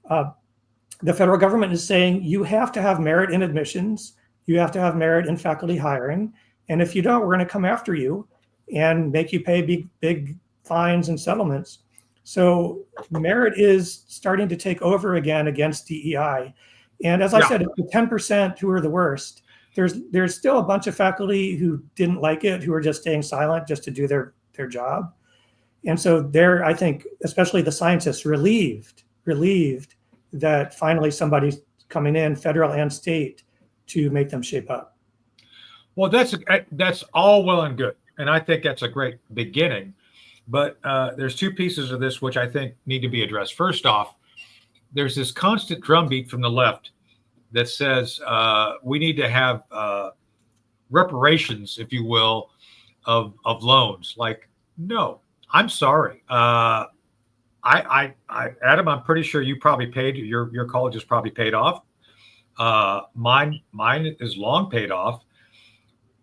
the federal government is saying you have to have merit in admissions, you have to have merit in faculty hiring. And if you don't, we're going to come after you and make you pay big fines and settlements. So merit is starting to take over again against DEI. And as I said, it's the 10% who are the worst. There's still a bunch of faculty who didn't like it, who are just staying silent just to do their job. And so they're, I think, especially the scientists, relieved that finally somebody's coming in, federal and state, to make them shape up. Well, that's all well and good. And I think that's a great beginning. But there's two pieces of this which I think need to be addressed. First off, there's this constant drumbeat from the left that says we need to have reparations, if you will, of loans. Like, no, I'm sorry. Adam, I'm pretty sure you probably paid, your college is probably paid off. Mine is long paid off.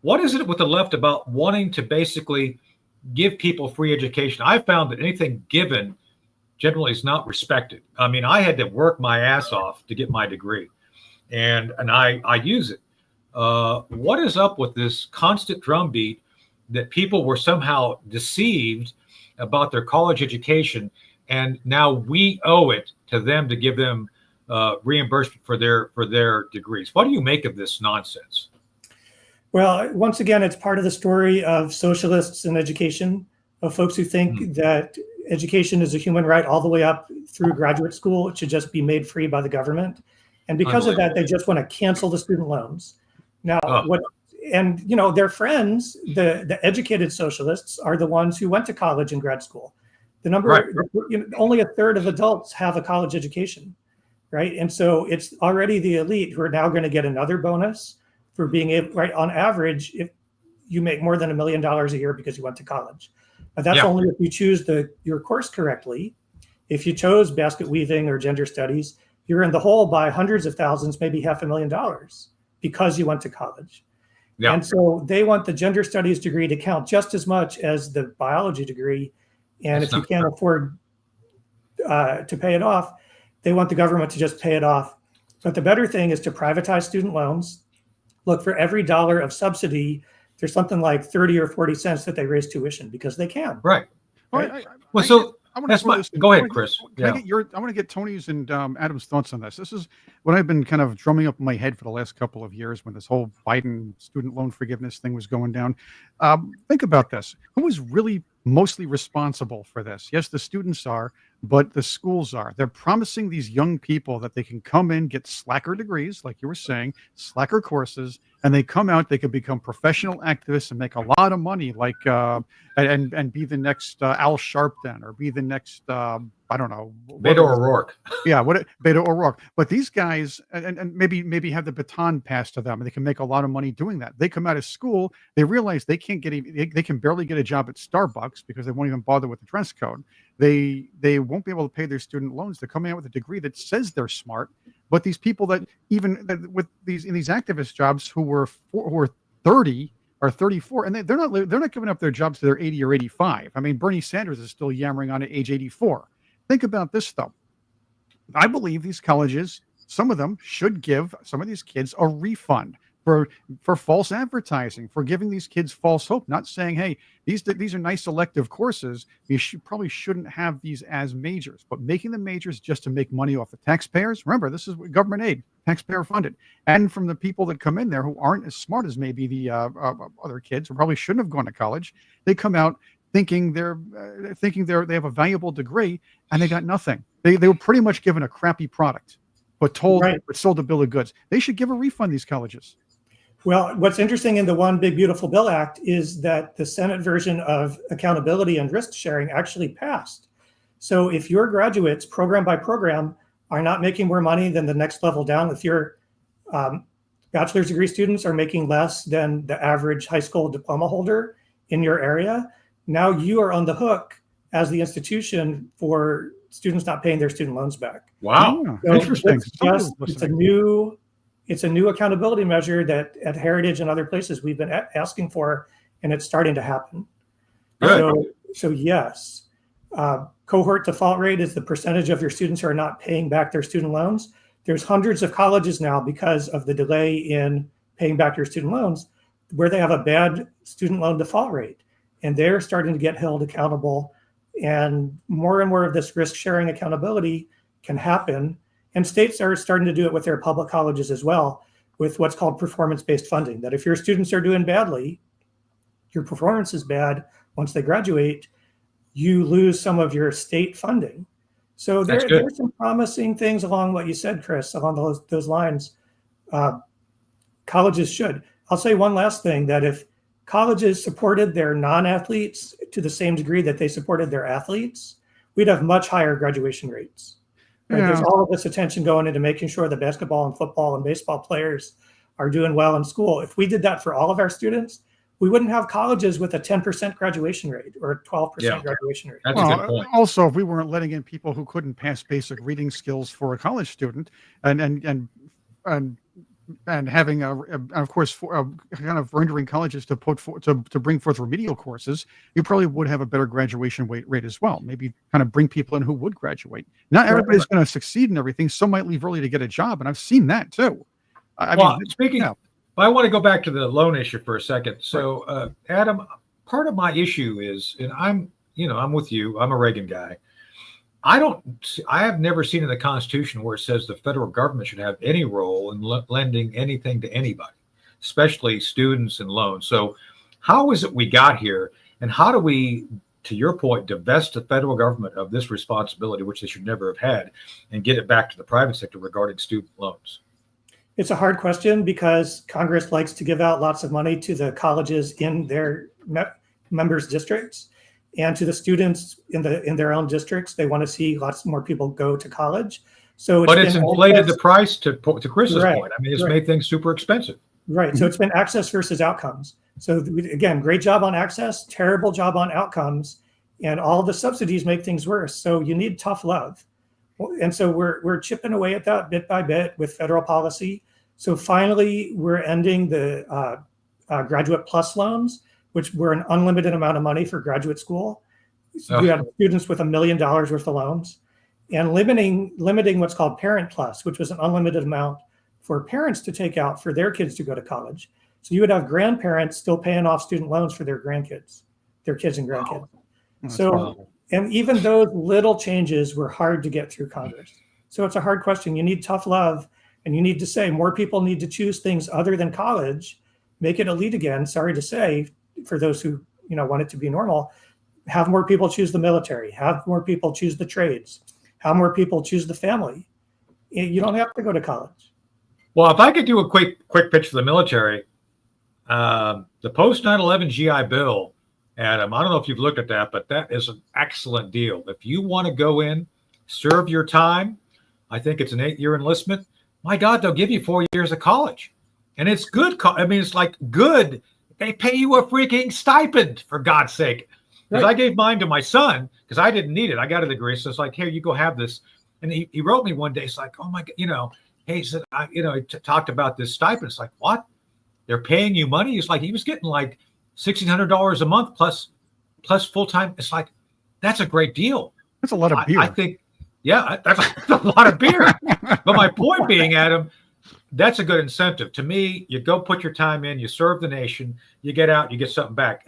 What is it with the left about wanting to basically give people free education? I found that anything given generally is not respected. I mean, I had to work my ass off to get my degree, and I use it. What is up with this constant drumbeat that people were somehow deceived about their college education, and now we owe it to them to give them reimbursement for their degrees? What do you make of this nonsense? Well, once again, it's part of the story of socialists in education, of folks who think that education is a human right all the way up through graduate school. It should just be made free by the government. And because of that, they just want to cancel the student loans. Now, their friends, the educated socialists, are the ones who went to college and grad school. The number, only a third of adults have a college education, right? And so it's already the elite who are now going to get another bonus for being able, right? On average, if you make more than $1 million a year because you went to college, but that's only if you choose your course correctly. If you chose basket weaving or gender studies, you're in the hole by hundreds of thousands, maybe $500,000 because you went to college. Yeah. And so they want the gender studies degree to count just as much as the biology degree. And if you can't afford to pay it off, they want the government to just pay it off. But the better thing is to privatize student loans. Look, for every dollar of subsidy, there's something like 30 or 40 cents that they raise tuition because they can. Right. Right. Well, so that's my, go ahead, Chris. I want to get Tony's and Adam's thoughts on this. This is what I've been kind of drumming up in my head for the last couple of years when this whole Biden student loan forgiveness thing was going down. Think about this. Who is really mostly responsible for this? Yes, the students are, but the schools are. They're promising these young people that they can come in, get slacker degrees, like you were saying, slacker courses, and they come out, they can become professional activists and make a lot of money, like and be the next Al Sharpton or be the next I don't know, Beto O'Rourke. Yeah, Beto O'Rourke. But these guys, and maybe have the baton passed to them, and they can make a lot of money doing that. They come out of school, they realize they can't they can barely get a job at Starbucks because they won't even bother with the dress code. They won't be able to pay their student loans. They're coming out with a degree that says they're smart, but these people that with these activist jobs who were 30 or 34, and they're not giving up their jobs to their 80 or 85. I mean, Bernie Sanders is still yammering on at age 84. Think about this, though. I believe these colleges, some of them should give some of these kids a refund for false advertising, for giving these kids false hope, not saying, hey, these are nice elective courses. You probably shouldn't have these as majors, but making them majors just to make money off the taxpayers. Remember, this is government aid, taxpayer funded. And from the people that come in there who aren't as smart as maybe the other kids who probably shouldn't have gone to college, they come out thinking they have a valuable degree, and they got nothing. They were pretty much given a crappy product, but sold a bill of goods. They should give a refund, these colleges. Well, what's interesting in the One Big Beautiful Bill Act is that the Senate version of accountability and risk sharing actually passed. So if your graduates, program by program, are not making more money than the next level down, if your bachelor's degree students are making less than the average high school diploma holder in your area, now you are on the hook as the institution for students not paying their student loans back. Wow, so interesting. It's a new accountability measure that at Heritage and other places we've been asking for, and it's starting to happen. So yes, cohort default rate is the percentage of your students who are not paying back their student loans. There's hundreds of colleges now, because of the delay in paying back your student loans, where they have a bad student loan default rate, and they're starting to get held accountable. And more of this risk sharing accountability can happen. And states are starting to do it with their public colleges as well, with what's called performance-based funding, that if your students are doing badly, your performance is bad, once they graduate, you lose some of your state funding. So there's some promising things along what you said, Chris, along those lines. Colleges should. I'll say one last thing, that if colleges supported their non-athletes to the same degree that they supported their athletes, we'd have much higher graduation rates. Right? Yeah. There's all of this attention going into making sure the basketball and football and baseball players are doing well in school. If we did that for all of our students, we wouldn't have colleges with a 10% graduation rate or a 12% graduation rate. That's a good point. Also, if we weren't letting in people who couldn't pass basic reading skills for a college student, and having of course kind of rendering colleges to bring forth remedial courses, you probably would have a better graduation rate as well. Maybe kind of bring people in who would graduate. Not everybody's going to succeed in everything. Some might leave early to get a job, and I've seen that too. I want to go back to the loan issue for a second. So, Adam, part of my issue is, and I'm with you. I'm a Reagan guy. I have never seen in the Constitution where it says the federal government should have any role in lending anything to anybody, especially students and loans. So how is it we got here, and how do we, to your point, divest the federal government of this responsibility, which they should never have had, and get it back to the private sector regarding student loans? It's a hard question because Congress likes to give out lots of money to the colleges in their members' districts. And to the students in their own districts, they want to see lots more people go to college. So, it's inflated the price to Chris's point. I mean, it's made things super expensive. Right. So it's been access versus outcomes. So again, great job on access, terrible job on outcomes, and all the subsidies make things worse. So you need tough love, and so we're chipping away at that bit by bit with federal policy. So finally, we're ending the Graduate Plus loans, which were an unlimited amount of money for graduate school. So we had students with $1 million worth of loans, and limiting what's called Parent Plus, which was an unlimited amount for parents to take out for their kids to go to college. So you would have grandparents still paying off student loans for their grandkids, their kids and grandkids. Wow. So, and even those little changes were hard to get through Congress. So it's a hard question. You need tough love, and you need to say more people need to choose things other than college, make it elite again. Sorry to say, for those who want it to be normal, have more people choose the military, have more people choose the trades, have more people choose the family. You don't have to go to college. Well, if I could do a quick pitch for the military, the post 9/11 GI Bill, Adam, I don't know if you've looked at that, but that is an excellent deal. If you want to go in, serve your time, I think it's an 8-year enlistment. My God, they'll give you 4 years of college. And it's good. I mean, it's like good. They pay you a freaking stipend, for God's sake. Because I gave mine to my son because I didn't need it. I got a degree. So it's like, here, you go have this. And he wrote me one day. It's like, oh my God, hey, he said, he talked about this stipend. It's like, what? They're paying you money? It's like he was getting like $1,600 a month plus full-time. It's like, that's a great deal. That's a lot of beer. I think, yeah, that's a lot of beer. But my point being, Adam, that's a good incentive. To me, you go put your time in, you serve the nation, you get out, you get something back.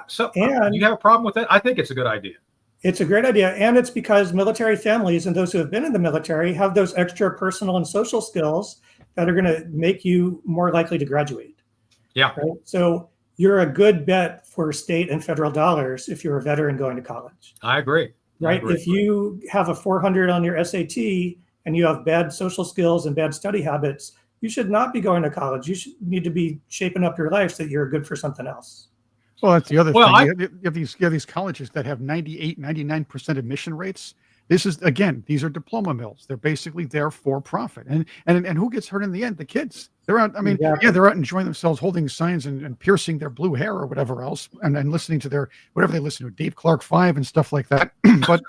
Do you have a problem with that? I think it's a good idea. It's a great idea. And it's because military families and those who have been in the military have those extra personal and social skills that are going to make you more likely to graduate. Yeah. Right? So you're a good bet for state and federal dollars if you're a veteran going to college. I agree. Right. If you have a 400 on your SAT and you have bad social skills and bad study habits, you should not be going to college. You should need to be shaping up your life so that you're good for something else. Well, that's the other thing. You have these colleges that have 98, 99% admission rates. This is, again, these are diploma mills. They're basically there for profit. And who gets hurt in the end? The kids. They're out. I mean, yeah, they're out enjoying themselves, holding signs and piercing their blue hair or whatever else, and listening to whatever they listen to, Dave Clark 5 and stuff like that. But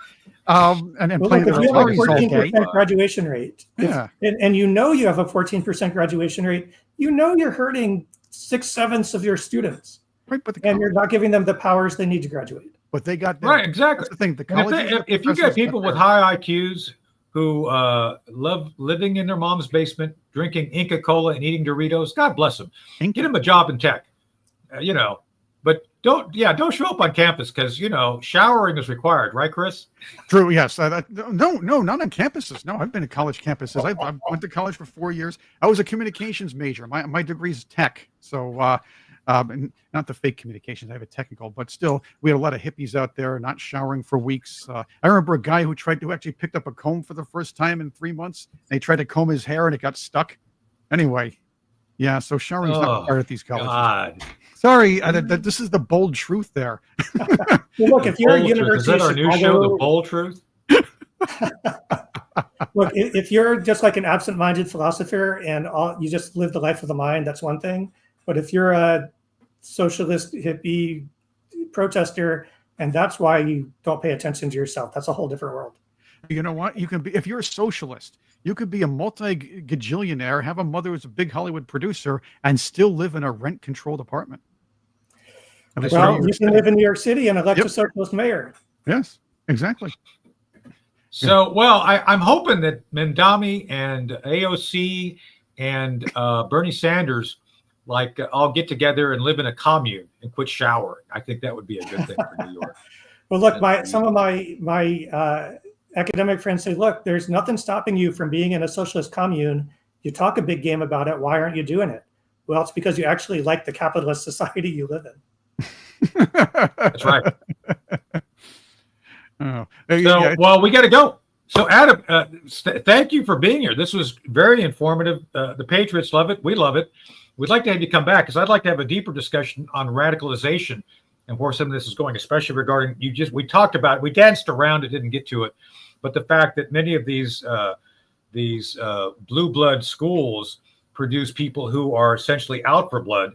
and well, playing look, if you have a 14% all graduation rate, yeah, and you have a 14% graduation rate, you're hurting 6/7 of your students, right? But and you're not giving them the powers they need to graduate. But they got right, exactly. That's the thing. The colleges, if you get people with high IQs who love living in their mom's basement, drinking Inca Cola and eating Doritos, God bless them. Get them a job in tech, But don't show up on campus because showering is required, right, Chris? True. Yes. No, not on campuses. No, I've been to college campuses. I went to college for 4 years. I was a communications major. My degree is tech. So, and not the fake communications. I have a technical, but still, we had a lot of hippies out there not showering for weeks. I remember a guy who actually picked up a comb for the first time in 3 months. And he tried to comb his hair and it got stuck. Anyway, yeah. So showering's not required at these colleges. God. Sorry, this is the bold truth there. Well, look, if you're a University is that our new show, The Bold Truth? Look, if you're just like an absent-minded philosopher and you just live the life of the mind, that's one thing. But if you're a socialist hippie protester, and that's why you don't pay attention to yourself, that's a whole different world. You know what? You can be, if you're a socialist, you could be a multi-gajillionaire, have a mother who's a big Hollywood producer, and still live in a rent-controlled apartment. Well, you can live in New York City and elect a socialist mayor. Yes, exactly. So, well, I'm hoping that Mendami and AOC and Bernie Sanders, all get together and live in a commune and quit showering. I think that would be a good thing for New York. Well, look, some of my academic friends say, look, there's nothing stopping you from being in a socialist commune. You talk a big game about it. Why aren't you doing it? Well, it's because you actually like the capitalist society you live in. That's right. Oh. Well, we got to go. So, Adam, thank you for being here. This was very informative. The Patriots love it. We love it. We'd like to have you come back because I'd like to have a deeper discussion on radicalization and where some of this is going, especially regarding we talked about it. We danced around it, didn't get to it, but the fact that many of these blue blood schools produce people who are essentially out for blood,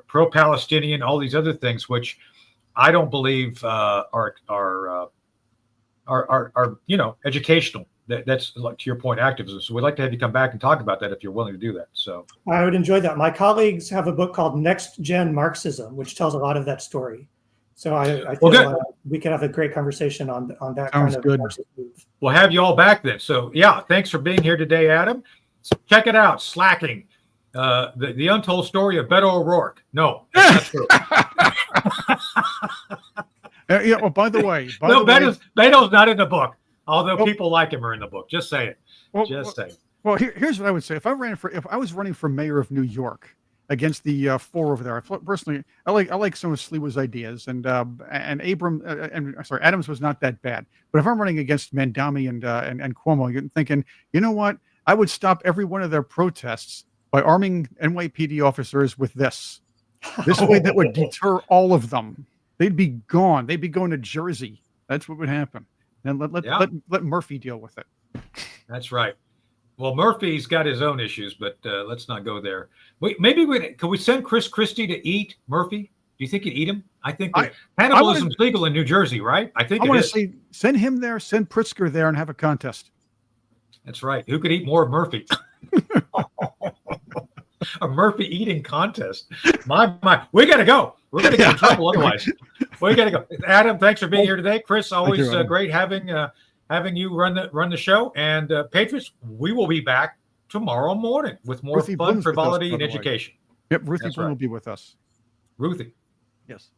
pro-Palestinian, all these other things, which I don't believe are educational. That's, like, to your point, activism. So we'd like to have you come back and talk about that if you're willing to do that. So I would enjoy that. My colleagues have a book called Next Gen Marxism, which tells a lot of that story. So I feel we can have a great conversation on that. Sounds kind of good. Marxist move. We'll have you all back then. So yeah, thanks for being here today, Adam. So check it out, Slacking. The untold story of Beto O'Rourke. No, that's not true. Yeah. Well, by the way, Beto's not in the book. Although people like him are in the book. Just say it. Say it. Well, here's what I would say. If I was running for mayor of New York against the four over there, personally, I like some of Sliwa's ideas, and Adams was not that bad. But if I'm running against Mandami and Cuomo, you're thinking, you know what? I would stop every one of their protests by arming NYPD officers with this. This way, that would deter all of them. They'd be gone. They'd be going to Jersey. That's what would happen. And let Murphy deal with it. That's right. Well, Murphy's got his own issues, but let's not go there. Can we send Chris Christie to eat Murphy? Do you think he'd eat him? I think cannibalism's legal in New Jersey, right? I want to say send him there, send Pritzker there, and have a contest. That's right. Who could eat more of Murphy? A Murphy eating contest. My, we got to go. We're going to get in trouble otherwise. We got to go. Adam, thanks for being here today. Chris, always great having you run the show. And Patriots, we will be back tomorrow morning with more fun, frivolity, and education. Yep, Ruthie Bloom will be with us. Ruthie. Yes.